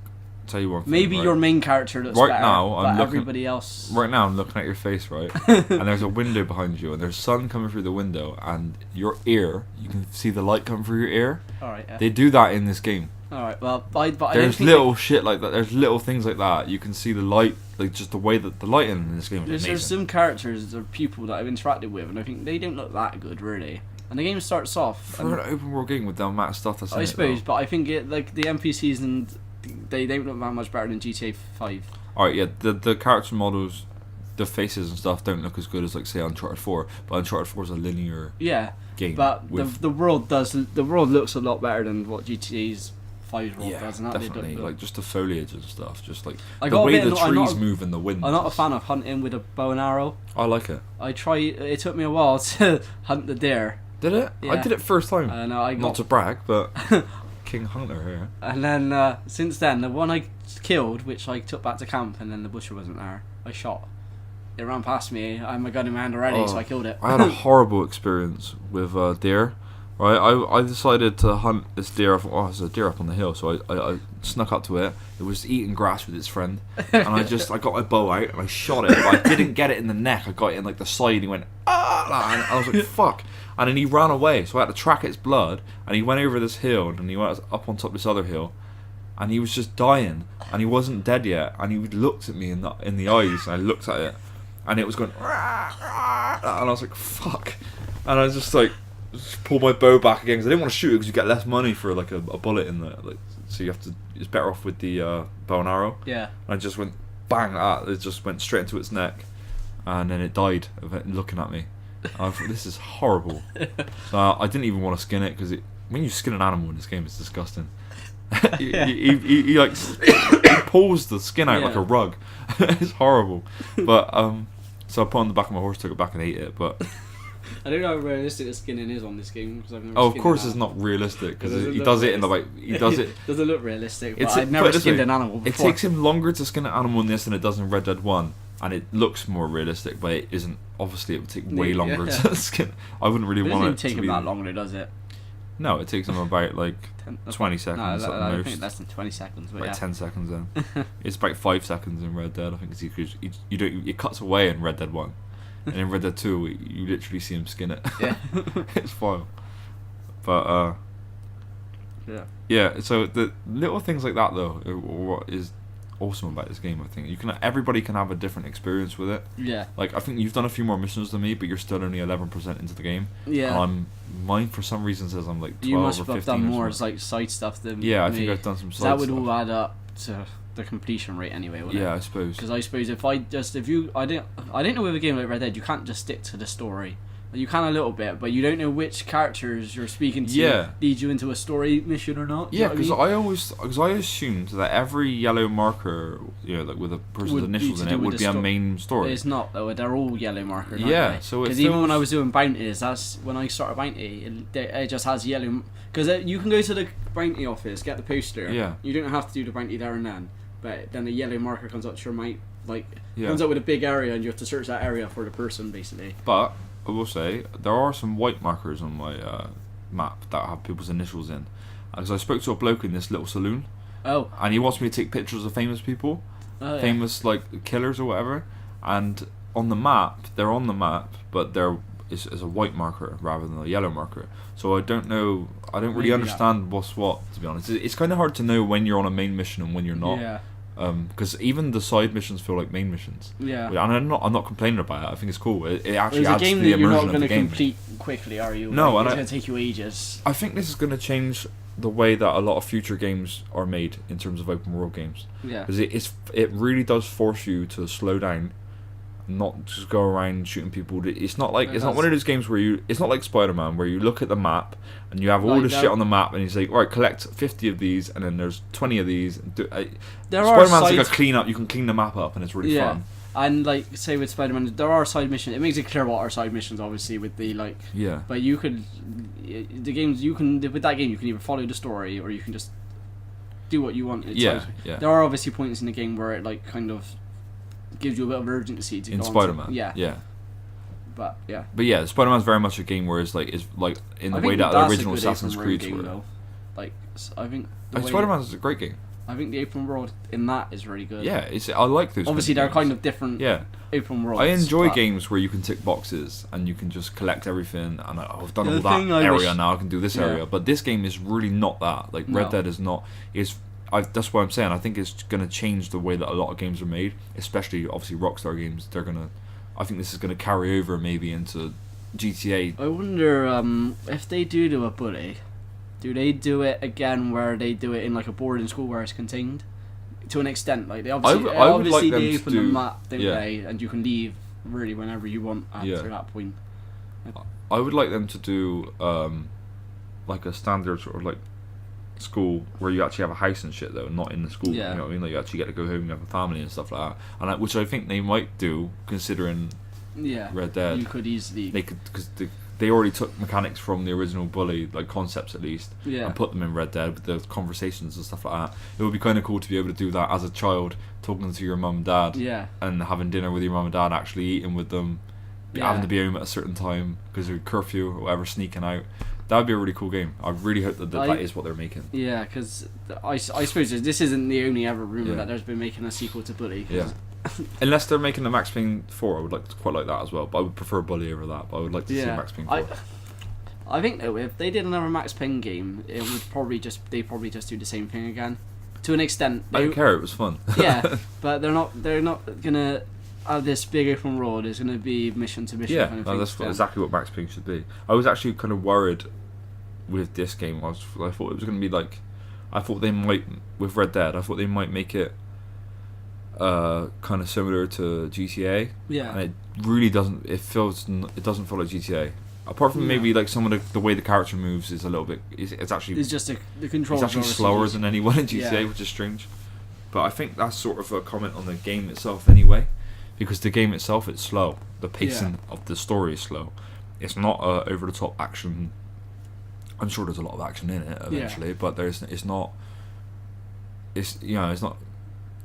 tell you one thing, maybe your main character looks better, but everybody else. Right now, I'm looking at your face, right, and there's a window behind you, and there's sun coming through the window, and your ear, you can see the light come through your ear. All right. Yeah. They do that in this game. All right. Well, but there's little shit like that. There's little things like that. You can see the light, like just the way that the lighting in this game is amazing. There's some characters or people that I've interacted with, and I think they don't look that good, really. And the game starts off for an open world game with the amount of stuff that's in it. I suppose, but I think like the NPCs and they don't look that much better than GTA 5. Alright, yeah, the character models, the faces and stuff don't look as good as like say Uncharted 4, but Uncharted 4 is a linear game. But the world looks a lot better than what GTA's 5 world does. And definitely. Like just the foliage and stuff, just like the way the trees move in the wind. I'm not a fan of hunting with a bow and arrow. I like it. It took me a while to hunt the deer. Did it? Yeah. I did it first time. Not to brag, but King Hunter here. And then since then, the one I killed, which I took back to camp, and then the butcher wasn't there, I shot. It ran past me. I had my gun in my hand already, so I killed it. I had a horrible experience with deer. Right, I decided to hunt this deer. I thought, there's a deer up on the hill, so I snuck up to it. It was eating grass with its friend, and I got my bow out and I shot it, but I didn't get it in the neck. I got it in like the side, and he went and I was like fuck, and then he ran away. So I had to track its blood, and he went over this hill, and he went up on top of this other hill, and he was just dying, and he wasn't dead yet, and he looked at me in the eyes, and I looked at it, and it was going, and I was like fuck, and I was just like. Just pull my bow back again because I didn't want to shoot it because you get less money for like a bullet in there, like so you have to. It's better off with the bow and arrow. Yeah. And I just went bang like that. It just went straight into its neck, and then it died of it looking at me. And I thought this is horrible. So I didn't even want to skin it because when you skin an animal in this game, it's disgusting. he like he pulls the skin out like a rug. It's horrible. But so I put it on the back of my horse, took it back and ate it. But I don't know how realistic the skinning is on this game because I've never. Oh, of course, it's not realistic because he does it in the way he does it. Doesn't look realistic. But I've never skinned an animal before. It takes him longer to skin an animal in this than it does in Red Dead 1, and it looks more realistic, but it isn't. Obviously, it would take way longer to skin. I wouldn't really want it to be. It doesn't take him that long, does it? No, it takes him about like 20 seconds. No, I think less than 20 seconds. But like 10 seconds then. It's about 5 seconds in Red Dead. I think it cuts away in Red Dead 1, and in Red Dead 2 you literally see him skin it. Yeah, it's fine. But yeah. So the little things like that though, what is awesome about this game, I think everybody can have a different experience with it. Yeah. Like I think you've done a few more missions than me, but you're still only 11% into the game. Yeah. And mine for some reason says I'm like 12 you must or 15. have done more like side stuff than yeah. I me. think I've done some side that would stuff. All add up to the completion rate anyway. Wouldn't it? I suppose. Because I suppose I didn't know with a game like Red Dead you can't just stick to the story. You can a little bit, but you don't know which characters you're speaking to lead you into a story mission or not. Yeah, because I assumed that every yellow marker, like with a person's initials in it, would be a main story. It's not though; they're all yellow markers. Yeah, so because even when I was doing bounties, that's when I started bounty. It just has yellow because you can go to the bounty office, get the poster. Yeah, you don't have to do the bounty there and then, but then the yellow marker comes up to your mate, comes up with a big area, and you have to search that area for the person basically. But I will say there are some white markers on my map that have people's initials in, because I spoke to a bloke in this little saloon. Oh. And he wants me to take pictures of famous people, famous like killers or whatever. And on the map, they're on the map, but it's a white marker rather than a yellow marker. So I don't know. I don't really understand what's what. To be honest, it's kind of hard to know when you're on a main mission and when you're not. Yeah. Because even the side missions feel like main missions. Yeah. And I'm not complaining about it. I think it's cool. It actually adds to the immersion of the game. It's a game that you're not going to complete quickly, are you? No, it's going to take you ages. I think this is going to change the way that a lot of future games are made in terms of open world games. Yeah. Because it really does force you to slow down, not just go around shooting people. It's not like not one of those games where it's not like Spider-Man where you look at the map and you have all the shit on the map and you say, all right, collect 50 of these and then there's 20 of these. Spider-Man's like a clean up. You can clean the map up and it's really fun. And like say with Spider-Man, there are side missions. It makes it clear what are side missions, obviously, with the like. Yeah. But you could, with that game you can either follow the story or you can just do what you want. Yeah. There are obviously points in the game where it like kind of gives you a bit of urgency to in go Spider-Man. Yeah. But yeah, Spider-Man's very much a game where it's like in the way that the original Assassin's Creed were. Though. Like I think Spider-Man's a great game. I think the open world in that is really good. Yeah, I like those. Obviously, they're kind of different. Yeah. Open worlds. I enjoy games where you can tick boxes and you can just collect everything. And I've done all that area now. I can do this area. But this game is really not that. Like Red Dead is not. That's what I'm saying. I think it's going to change the way that a lot of games are made, especially obviously Rockstar games. I think this is going to carry over maybe into GTA. I wonder if they do a bully. Do they do it again where they do it in like a boarding school where it's contained? To an extent, like they obviously they open the map, don't they? And you can leave really whenever you want after that point. I would like them to do like a standard sort of like school where you actually have a house and shit though, not in the school. Yeah. You know what I mean? Like you actually get to go home and have a family and stuff like that. And which I think they might do considering Red Dead. You could easily. They could because they already took mechanics from the original Bully, like concepts at least, and put them in Red Dead with the conversations and stuff like that. It would be kind of cool to be able to do that as a child, talking to your mum and dad, and having dinner with your mum and dad, actually eating with them, having to be home at a certain time because of curfew or whatever, sneaking out. That would be a really cool game. I really hope that is what they're making. Yeah, because I suppose this isn't the only ever rumour that there's been making a sequel to Bully. Yeah. Unless they're making a Max Payne 4, I would quite like that as well. But I would prefer Bully over that. But I would like to see Max Payne 4. I think though, if they did another Max Payne game, it would probably just do the same thing again, to an extent. I don't care. It was fun. Yeah, but they're not gonna have this big open world. It's gonna be mission to mission. Yeah, that's exactly what Max Payne should be. I was actually kind of worried with this game. I thought it was gonna be like, I thought they might with Red Dead. I thought they might make it kind of similar to GTA. Yeah. And it really doesn't. It doesn't feel like GTA. Apart from maybe like some of the way the character moves is a little bit. It's actually. It's just the control. It's actually slower than anyone in GTA, which is strange. But I think that's sort of a comment on the game itself anyway, because the game itself it's slow. The pacing of the story is slow. it's not a over the top action. I'm sure there's a lot of action in it eventually, but it's not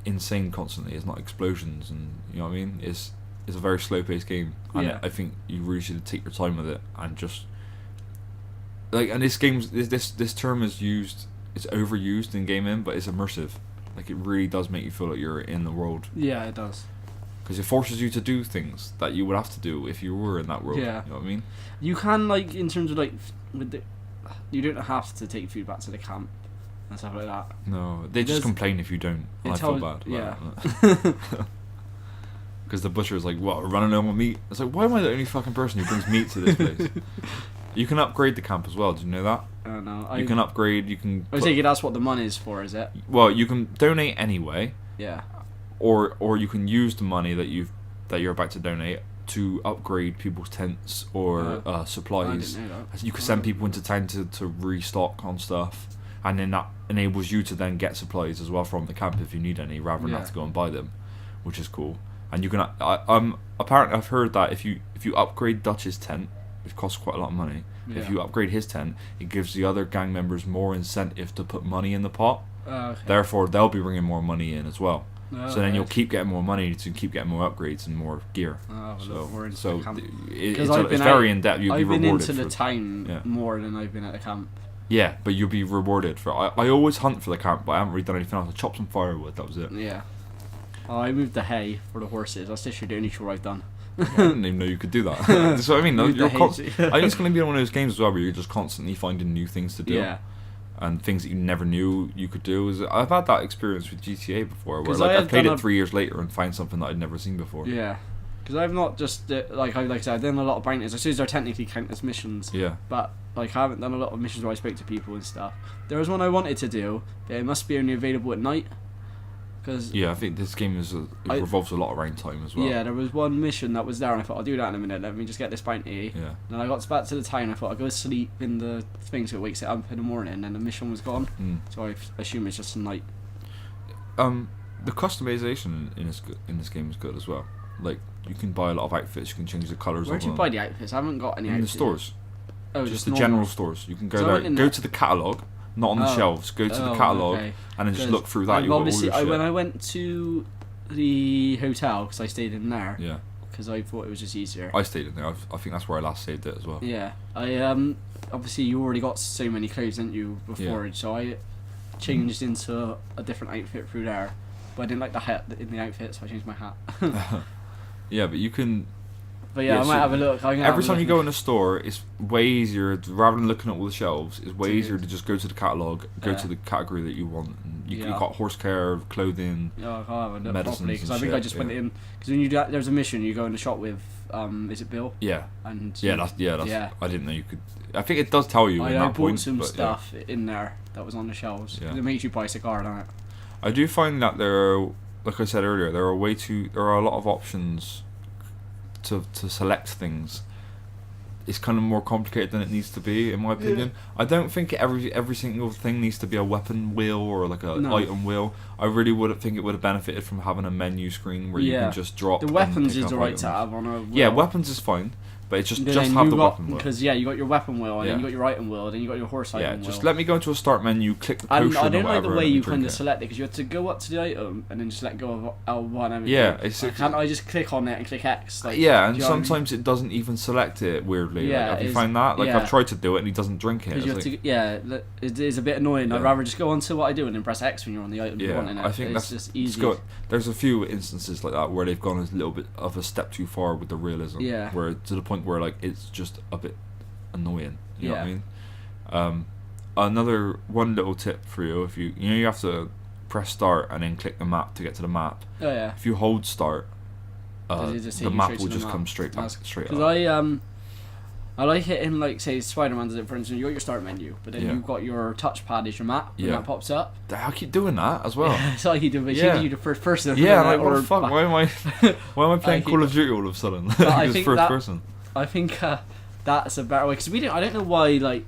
insane constantly. It's not explosions, and you know what I mean. It's a very slow paced game, and I think you really should take your time with it and just like. And this term is used. It's overused in gaming, but it's immersive. Like it really does make you feel like you're in the world. Yeah, it does. Because it forces you to do things that you would have to do if you were in that world. Yeah. You know what I mean? You can, like, in terms of, like, you don't have to take food back to the camp and stuff like that. No, they just complain if you don't. I feel bad. Yeah. Because the butcher's like, what, we're running low on meat? It's like, why am I the only fucking person who brings meat to this place? You can upgrade the camp as well, did you know that? Oh, no. You can upgrade, you can... I take it that's what the money is for, is it? Well, you can donate anyway. Yeah. Or you can use the money that you're about to donate to upgrade people's tents or supplies. I didn't know that. You can send people into town to restock on stuff, and then that enables you to then get supplies as well from the camp if you need any, rather than have to go and buy them, which is cool. And you can apparently I've heard that if you upgrade Dutch's tent, which costs quite a lot of money, if you upgrade his tent, it gives the other gang members more incentive to put money in the pot. Okay. Therefore, they'll be bringing more money in as well. So then right. you'll keep getting more money to keep getting more upgrades and more gear. It's very in depth. You'll be rewarded. I've been into the town more than I've been at the camp. Yeah, but you'll be rewarded for. I always hunt for the camp, but I haven't really done anything else. I chopped some firewood. That was it. Yeah. I moved the hay for the horses. That's literally the only chore I've done. I didn't even know you could do that. That's what I mean. I think it's going to be one of those games as well where you're just constantly finding new things to do. Yeah. And things that you never knew you could do. I've had that experience with GTA before, where like I played it 3 years later and find something that I'd never seen before. Yeah, because I've not just like I said, I've done a lot of bounties. I suppose they're technically count as missions. Yeah. But like I haven't done a lot of missions where I spoke to people and stuff. There was one I wanted to do, but it must be only available at night. Cause I think this game revolves a lot around time as well. Yeah, there was one mission that was there, and I thought I'll do that in a minute. Let me just get this bounty. Yeah. Then I got back to the town. I thought I'll go sleep in the thing so it wakes it up in the morning, and the mission was gone. So I assume it's just a night. The customization in this game is good as well. Like you can buy a lot of outfits. You can change the colours. Where do you buy the outfits? I haven't got any. In outfits. The stores. Oh, just the general stores. You can go there. Go to the catalogue. Not on the shelves. Go to the catalogue and then just look through that. Obviously, when I went to the hotel, because I stayed in there. Yeah. Because I thought it was just easier. I stayed in there. I think that's where I last saved it as well. Yeah. Obviously you already got so many clothes, didn't you, before? Yeah. So I changed into a different outfit through there, but I didn't like the hat in the outfit, so I changed my hat. Yeah, but you can. But I might have a look. Every time you go in a store, it's way easier, rather than looking at all the shelves, it's way easier to just go to the catalogue, go to the category that you want. And you've got horse care, clothing, medicines, because I think I just went in, because when you do that, there's a mission, you go in the shop with, is it Bill? Yeah. And that's I didn't know you could. I think it does tell you. I bought some stuff in there that was on the shelves. Yeah. It makes you buy a cigar, doesn't it? I do find that there are, like I said earlier, there are a lot of options to select things. It's kind of more complicated than it needs to be, in my opinion. I don't think every single thing needs to be a weapon wheel or like a item wheel. I really would think it would have benefited from having a menu screen where you can just drop. The weapons is alright to have on a wheel. Yeah, weapons is fine. But it's just have the weapon wheel. Because you got your weapon wheel, and then you got your item wheel, and then you got your horse item wheel. Yeah, just let me go into a start menu, click the potion. I don't like the way you kind of select it, because you have to go up to the item and then just let go of L1. Yeah, can't I just click on it and click X? And sometimes it doesn't even select it weirdly. Yeah, have you find that? I've tried to do it and he doesn't drink it. It is a bit annoying. I'd rather just go on to what I do and then press X when you're on the item you want. And I think that's just easy. There's a few instances like that where they've gone a little bit of a step too far with the realism. Yeah. Where to the point where like it's just a bit annoying. You know what I mean? Another one little tip for you: if you have to press start and then click the map to get to the map. Oh yeah. If you hold start, the map will just come straight up. Because I like hitting, like, say, Spider-Man does it, for instance, you got your start menu, but then you've got your touchpad as your map, and that pops up. I keep doing that as well. It's like you do, but you the first person. Yeah, like, what the fuck, why am I playing Call of Duty all of a sudden? Just first person. I think that's a better way, because I don't know why, like,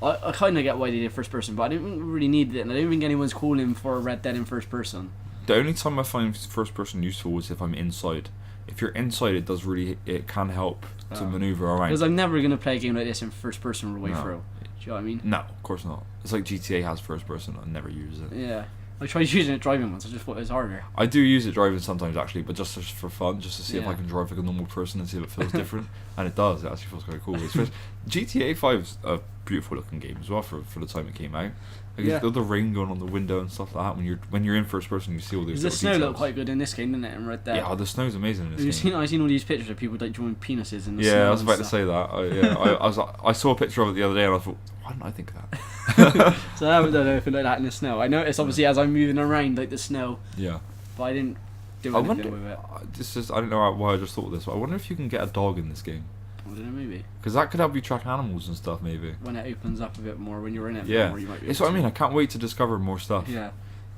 I kind of get why they did first person, but I didn't really need it, and I don't think anyone's calling for Red Dead in first person. The only time I find first person useful is if I'm inside. if you're inside, it can help to maneuver around. Because I'm never gonna play a game like this in first person all the way through. Do you know what I mean? No, of course not. It's like GTA has first person. I never use it. Yeah. I tried using it driving once. I just thought it was harder. I do use it driving sometimes actually, but just for fun, just to see if I can drive like a normal person and see if it feels different. And it does. It actually feels quite cool. GTA 5's a beautiful looking game as well for the time it came out. Like the rain going on the window and stuff like that. When you're in first person, you see all these. The snow looked quite good in this game, didn't it? And Red Dead. Yeah, the snow's amazing in this game. I've seen all these pictures of people like drawing penises in the snow. Yeah, I was about to say that. I saw a picture of it the other day and I thought, why didn't I think of that? So I haven't done anything like that in the snow. I noticed obviously as I'm moving around like the snow. Yeah. But I didn't do anything with it. I don't know why I just thought of this, but I wonder if you can get a dog in this game. I don't know, maybe. Because that could help you track animals and stuff, maybe. When it opens up a bit more, when you're in it, yeah, more, you might be it's what I mean. I can't wait to discover more stuff. Yeah,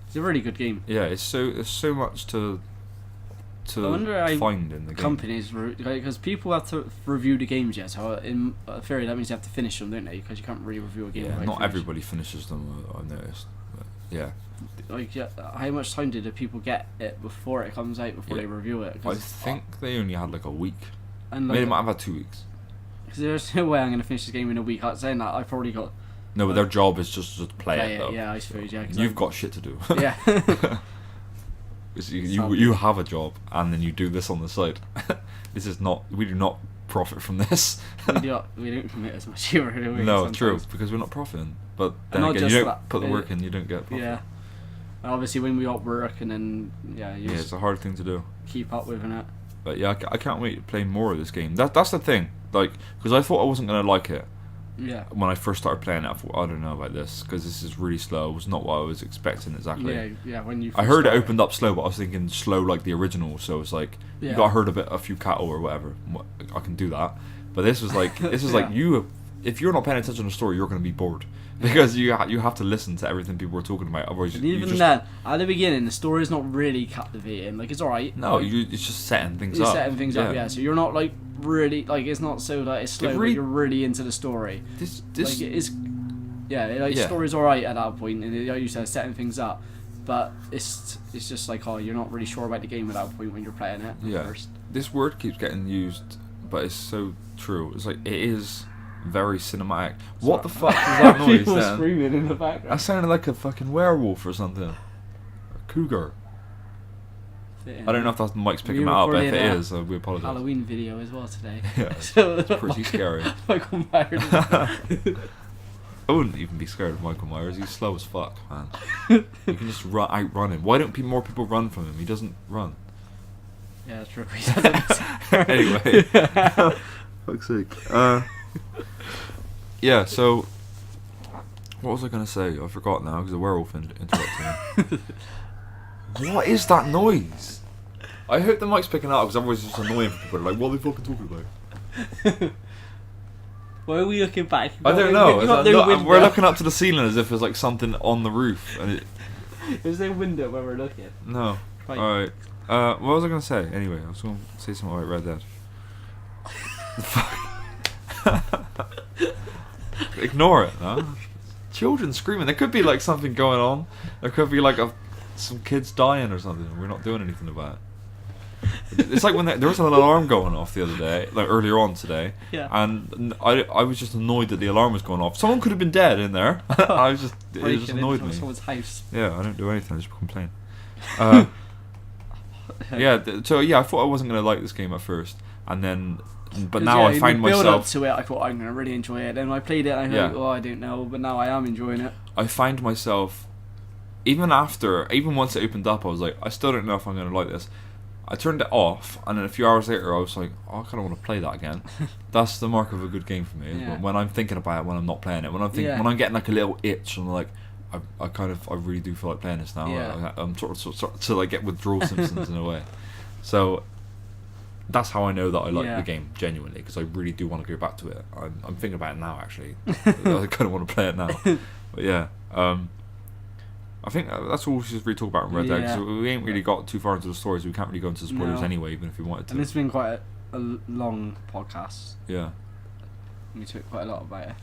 it's a really good game. Yeah, it's so much to find in the game. Companies, because people have to review the games yet. So in theory, that means you have to finish them, don't they? Because you can't really review a game. Yeah, not everybody finishes them. I've noticed. But yeah. Like, how much time did the people get it before it comes out before they review it? I think they only had like a week. And like, maybe they might have had 2 weeks. Because there's no way I'm going to finish this game in a week. I'm saying that I probably got. No, but their job is just to play it though. Yeah, I suppose. Yeah, you've got shit to do. Yeah. you have a job and then you do this on the side. This is not. We do not profit from this. we don't commit as much humor, do we? No, sometimes. true, because we're not profiting. But then not again, you don't put the work in, you don't get profit. Yeah. And obviously, when we got work and then it's a hard thing to do. Keep up with it. But yeah, I can't wait to play more of this game. That's the thing. Like, because I thought I wasn't gonna like it. Yeah. When I first started playing it, I thought I don't know about this because this is really slow. It was not what I was expecting exactly. Yeah. When you. I heard it opened up slow, but I was thinking slow like the original. So it's like you got heard a few cattle or whatever. I can do that. But this was like like you. If you're not paying attention to the story, you're going to be bored because you have to listen to everything people are talking about. Otherwise, even then, at the beginning, the story is not really captivating. Like, it's alright. No, it's just setting things up. You're setting things up, yeah. So you're not like really like it's not so that it's slow, but you're really into the story. This like it is. The story's alright at that point, and like you said, setting things up. But it's just like you're not really sure about the game at that point when you're playing it. Yeah. First. This word keeps getting used, but it's so true. It's like it is. Very cinematic. What the fuck was that noise People then? Screaming in the background. That sounded like a fucking werewolf or something. A cougar. I don't know if that mic's picking that up, but if it is, we apologise. Halloween video as well today. Yeah, so it's pretty scary. Michael Myers. I wouldn't even be scared of Michael Myers. He's slow as fuck, man. You can just outrun him. Why don't more people run from him? He doesn't run. Yeah, that's true. He doesn't. Anyway. Fuck's sake. Yeah, so what was I going to say? I forgot now because the werewolf interrupted me. What is that noise? I hope the mic's picking up because otherwise it's just annoying for people. Like, what are they fucking talking about? Why are we looking back? I don't know. We're looking up to the ceiling as if there's like something on the roof. And there's no window where we're looking. No. Right. Alright. What was I going to say? Anyway, I was going to say something about Red Dead. Fuck. Ignore it, no? Children screaming. There could be like something going on. There could be like some kids dying or something. And we're not doing anything about it. It's like when there was an alarm going off the other day, like earlier on today. Yeah. And I was just annoyed that the alarm was going off. Someone could have been dead in there. It just annoyed me. Someone's house. Yeah, I don't do anything. I just complain. So I thought I wasn't gonna like this game at first, and then. But now I find myself. Build up to it. I thought I'm gonna really enjoy it. Then I played it. And I thought, I don't know, but now I am enjoying it. I find myself, even once it opened up, I was like, I still don't know if I'm gonna like this. I turned it off, and then a few hours later, I was like, I kind of want to play that again. That's the mark of a good game for me. Yeah. When I'm thinking about it, when I'm not playing it, when I'm getting like a little itch, and like, I really do feel like playing this now. Yeah. I'm sort of to like get withdrawal symptoms in a way. So. That's how I know that I like the game genuinely because I really do want to go back to it. I'm thinking about it now actually. I kind of want to play it now. But yeah, I think that's all we should really talk about in Red Dead because we ain't really got too far into the story, so we can't really go into spoilers anyway, even if we wanted to. And it's been quite a long podcast. Yeah. We talked quite a lot about it.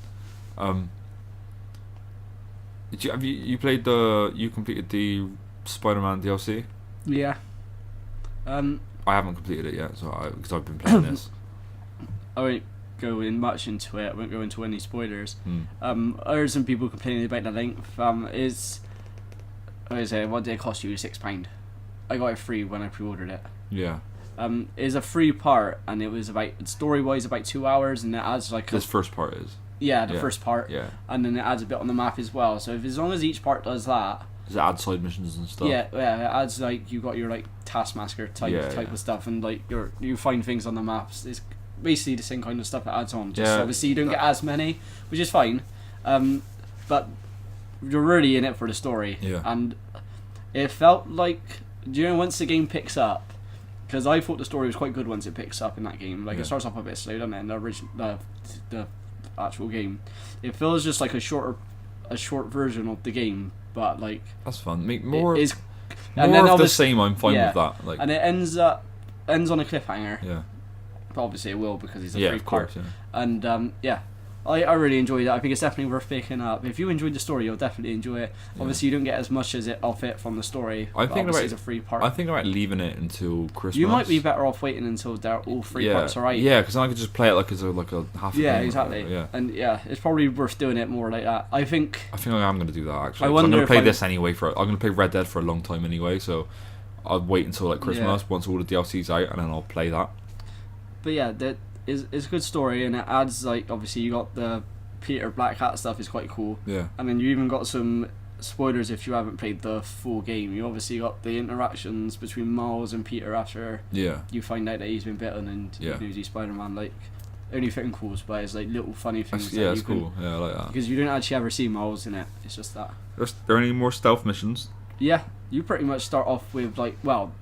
You completed the Spider-Man DLC? Yeah. I haven't completed it yet, because I've been playing this. I won't go in much into it. I won't go into any spoilers. I heard some people complaining about the length. What did it cost you? £6. I got it free when I pre-ordered it. Yeah. It's a free part, and it was about story-wise about 2 hours, and it adds like this first part is. Yeah, the first part. Yeah. And then it adds a bit on the map as well. So as long as each part does that. Does it add side missions and stuff? Yeah, it adds like you got your like taskmaster type of stuff, and like you find things on the maps. It's basically the same kind of stuff it adds on. Just obviously you don't get as many, which is fine. But you're really in it for the story. Yeah. And it felt like, once the game picks up, because I thought the story was quite good once it picks up in that game. Like it starts off a bit slow, doesn't it? In the original, the actual game, it feels just like a short version of the game, but like that's fun. Make more is, and more of the same. I'm fine with that. Like, and it ends on a cliffhanger. Yeah, but obviously it will because it's a free of part. course, And I really enjoyed it. I think it's definitely worth picking up. If you enjoyed the story, you'll definitely enjoy it. Obviously, you don't get as much of it from the story. It's a free part. I think about leaving it until Christmas. You might be better off waiting until they're all three parts alright. Yeah, because I could just play it like a half. Yeah, exactly. And it's probably worth doing it more like that. I think I'm going to do that actually. I'm going to play this anyway. I'm going to play Red Dead for a long time anyway, so I'll wait until like Christmas once all the DLC's out, and then I'll play that. But yeah, it's a good story, and it adds like obviously you got the Peter Black Hat stuff is quite cool. Yeah. And then you even got some spoilers if you haven't played the full game. You obviously got the interactions between Miles and Peter after you find out that he's been bitten and he knows he's Spider-Man. Like, only thing caused by is like little funny things. That's cool. Yeah, I like that. Because you don't actually ever see Miles in it. It's just that. Are there any more stealth missions? Yeah. You pretty much start off with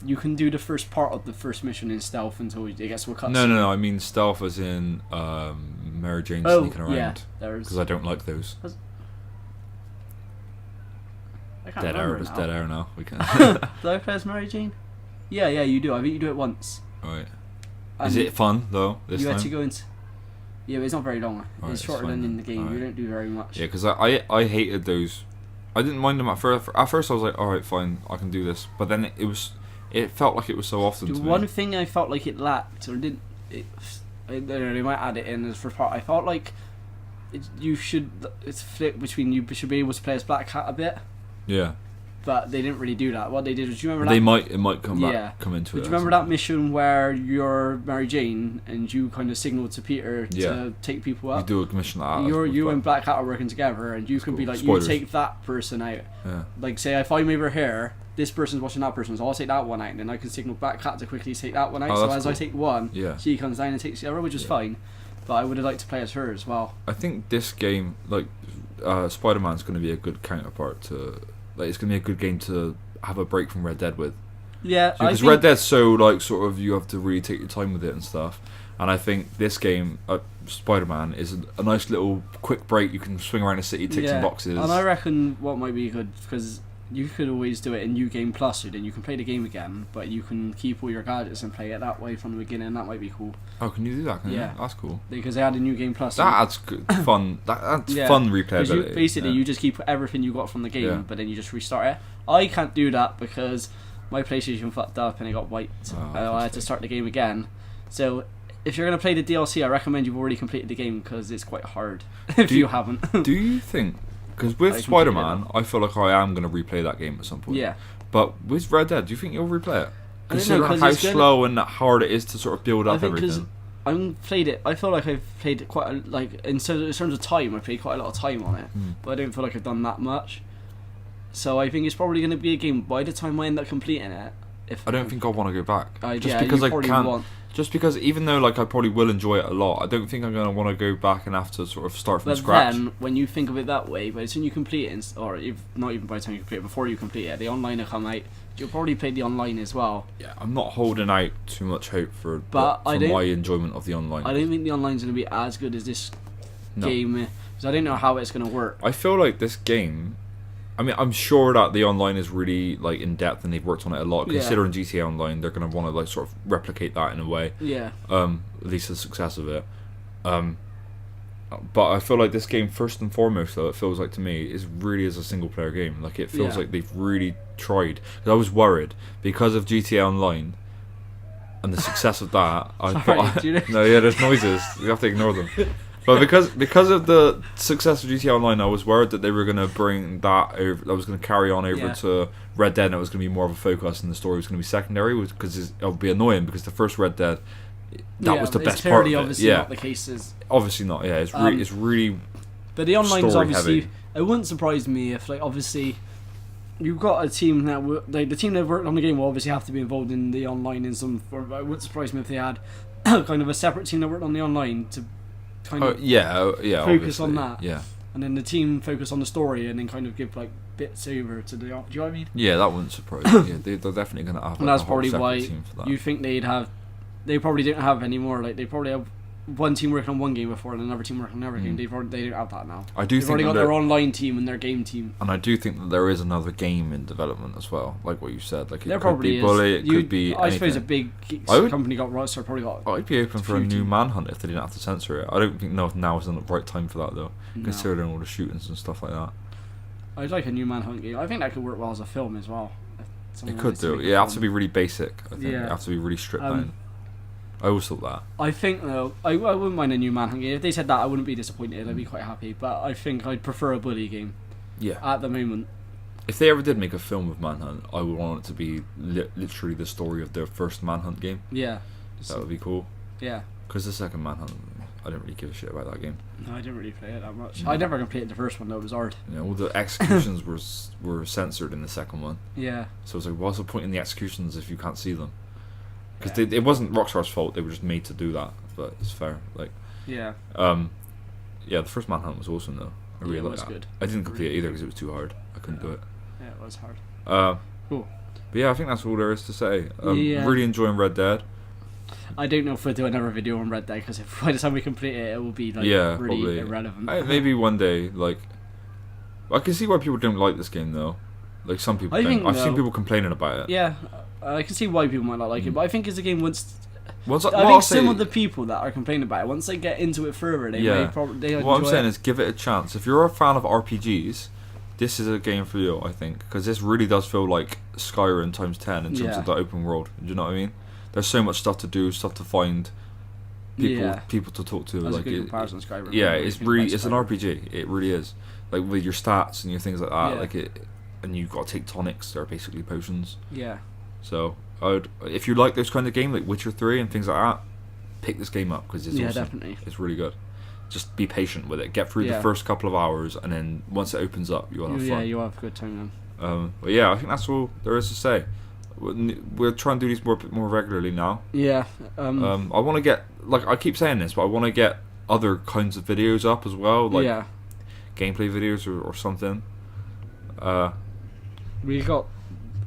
you can do the first part of the first mission in stealth until it gets to a cutscene. No. I mean stealth as in Mary Jane sneaking around. Yeah, because I don't like those. Dead air now. We can. Do I play as Mary Jane? Yeah, you do. I think you do it once. Right. Is it fun though? This time? Had to go into. Yeah, but it's not very long. It's shorter than in the game. You don't do very much. Yeah, because I hated those. I didn't mind them at first. At first, I was like, "All right, fine, I can do this." But then it felt like it was so often. The one thing I felt like it lacked, or didn't, I don't know, they might add it in as for part. I felt like it's flipped between you should be able to play as Black Cat a bit. Yeah. But they didn't really do that. What they did was, do you remember that? It might come into it. Do you remember that mission where you're Mary Jane and you kind of signal to Peter to take people up? You do a mission like that. You and Black Cat are working together, and you can be like, Spoilers. you take that person out. Yeah. Like, say if I'm over here, this person's watching that person, so I'll take that one out, and then I can signal Black Cat to quickly take that one out. So as I take one, she comes down and takes the other, which is fine. But I would have liked to play as her as well. I think this game, Spider-Man's going to be a good counterpart to. It's going to be a good game to have a break from Red Dead with. Yeah, because Red Dead's so sort of you have to really take your time with it and stuff. And I think this game, Spider-Man, is a nice little quick break. You can swing around the city, tick some boxes. And I reckon what might be good, because you could always do it in New Game Plus, then you can play the game again, but you can keep all your gadgets and play it that way from the beginning. That might be cool. Oh, can you do that? Yeah, that's cool. Because they had a New Game Plus. That adds fun. That's fun replayability. You just keep everything you got from the game, but then you just restart it. I can't do that because my PlayStation fucked up and it got wiped. I had to start the game again. So if you're going to play the DLC, I recommend you've already completed the game because it's quite hard if you haven't. Do you think... Because with Spider-Man, I feel like I am going to replay that game at some point. Yeah. But with Red Dead, do you think you'll replay it? Considering how slow and hard it is to sort of build up everything. I played it. I feel like I've played it quite in terms of time. I played quite a lot of time on it, but I don't feel like I've done that much. So I think it's probably going to be a game by the time I end up completing it. I don't think I'll want to go back. Because I can't. Just because even though I probably will enjoy it a lot, I don't think I'm going to want to go back and have to sort of start from scratch. But then, when you think of it that way, by the time you complete it, or if not even by the time you complete it, before you complete it, the online will come out. You'll probably play the online as well. Yeah, I'm not holding out too much hope for my enjoyment of the online. I don't think the online's going to be as good as this game, because I don't know how it's going to work. I feel like this game... I mean, I'm sure that the online is really in depth and they've worked on it a lot. Considering GTA Online, they're going to want to sort of replicate that in a way. Yeah. At least the success of it. But I feel like this game, first and foremost, though, it feels like to me, is really as a single player game. It feels like they've really tried. 'Cause I was worried because of GTA Online. and the success of that, Sorry, no, yeah, there's noises. You have to ignore them. But because of the success of GTA Online, I was worried that they were going to bring that over. That was going to carry on over to Red Dead, and it was going to be more of a focus, and the story was going to be secondary, because it would be annoying because the first Red Dead, that was the best part of it. Obviously not the case. Obviously not. Yeah, it's really. But the online's obviously. Heavy. It wouldn't surprise me if, like, obviously, you've got a team that the team that worked on the game will obviously have to be involved in the online in some form. It wouldn't surprise me if they had kind of a separate team that worked on the online to kind of focus on that. Yeah. And then the team focus on the story, and then kind of give like bits over to the. Do you know what I mean? Yeah, that wouldn't surprise me. Yeah, they're definitely going to have. Like, and that's probably why team for that. you think they'd have. They probably don't have any more. Like, they probably have one team working on one game before and another team working on another game. They don't have that now. They've already got their online team and their game team. And I do think that there is another game in development as well, like what you said. Like, it there could probably be is. Bully, it could be I suppose a anything. big company got Rockstar probably got. I'd be open for a new Manhunt if they didn't have to censor it. I don't think now is the right time for that though, considering all the shootings and stuff like that. I'd like a new Manhunt game. I think that could work well as a film as well. It could do. Yeah, it has to be really basic. I think it has to be really stripped down. I always thought that. I think though, I wouldn't mind a new Manhunt game. If they said that, I wouldn't be disappointed. I'd be quite happy. But I think I'd prefer a Bully game. Yeah. At the moment. If they ever did make a film of Manhunt, I would want it to be literally the story of their first Manhunt game. Yeah. That would be cool. Yeah. Because the second Manhunt, I didn't really give a shit about that game. No, I didn't really play it that much. I never completed the first one though. It was hard. Yeah, all the executions were censored in the second one. Yeah. So it's like, what's the point in the executions if you can't see them? Because it wasn't Rockstar's fault; they were just made to do that. But it's fair, like. Yeah. Yeah, the first Manhunt was awesome though. I really liked that. Good. I didn't complete it either because it was too hard. I couldn't do it. Yeah, it was hard. Cool. But yeah, I think that's all there is to say. Really enjoying Red Dead. I don't know if we'll do another video on Red Dead because by the time we complete it, it will be like really probably irrelevant. Maybe one day, like. I can see why people don't like this game though. Like some people. I've seen people complaining about it. Yeah. I can see why people might not like it, but I think as a game I think some of the people that are complaining about it, once they get into it further, they may probably what I'm saying is give it a chance. If you're a fan of RPGs, this is a game for you, I think, because this really does feel like Skyrim times 10 in terms of the open world. Do you know what I mean? There's so much stuff to do, stuff to find, people to talk to. That's like a good comparison, Skyrim. Yeah, it's an RPG. It really is. Like with your stats and your things like that, like it, and you've got to take tonics. They're basically potions. Yeah. So if you like those kind of games like Witcher 3 and things like that, pick this game up because it's awesome. Definitely. It's really good. Just be patient with it. Get through the first couple of hours, and then once it opens up, you'll have fun. Yeah, you'll have a good time then. But yeah, I think that's all there is to say. We're trying to do these more regularly now. Yeah. I want to get, like I keep saying this, but I want to get other kinds of videos up as well, like gameplay videos or something. We got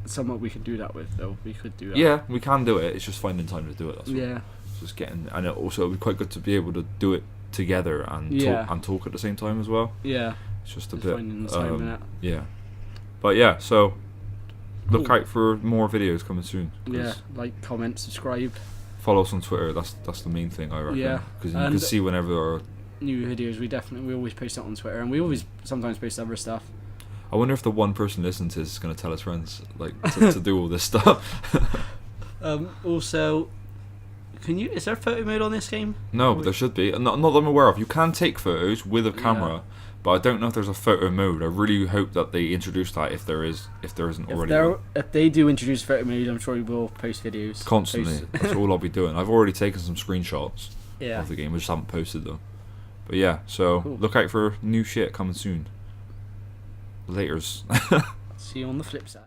someone we can do that with though. We could do that. Yeah, we can do it. It's just finding time to do it. That's all. It's just getting, and it also it'd be quite good to be able to do it together and talk at the same time as well. Yeah. It's just a bit. Finding the time in it. Yeah. But yeah, so look out for more videos coming soon. Yeah, like, comment, subscribe. Follow us on Twitter. That's the main thing, I reckon. Yeah. Because you can see whenever there are new videos. We always post it on Twitter, and we always sometimes post other stuff. I wonder if the one person listening to this is going to tell his friends like to do all this stuff. Also, is there photo mode on this game? No, but there should be. Not that I'm aware of. You can take photos with a camera, but I don't know if there's a photo mode. I really hope that they introduce that if there isn't already. If they do introduce photo mode, I'm sure we will post videos constantly. That's all I'll be doing. I've already taken some screenshots of the game. I just haven't posted them. But yeah, so look out for new shit coming soon. Laters. See you on the flip side.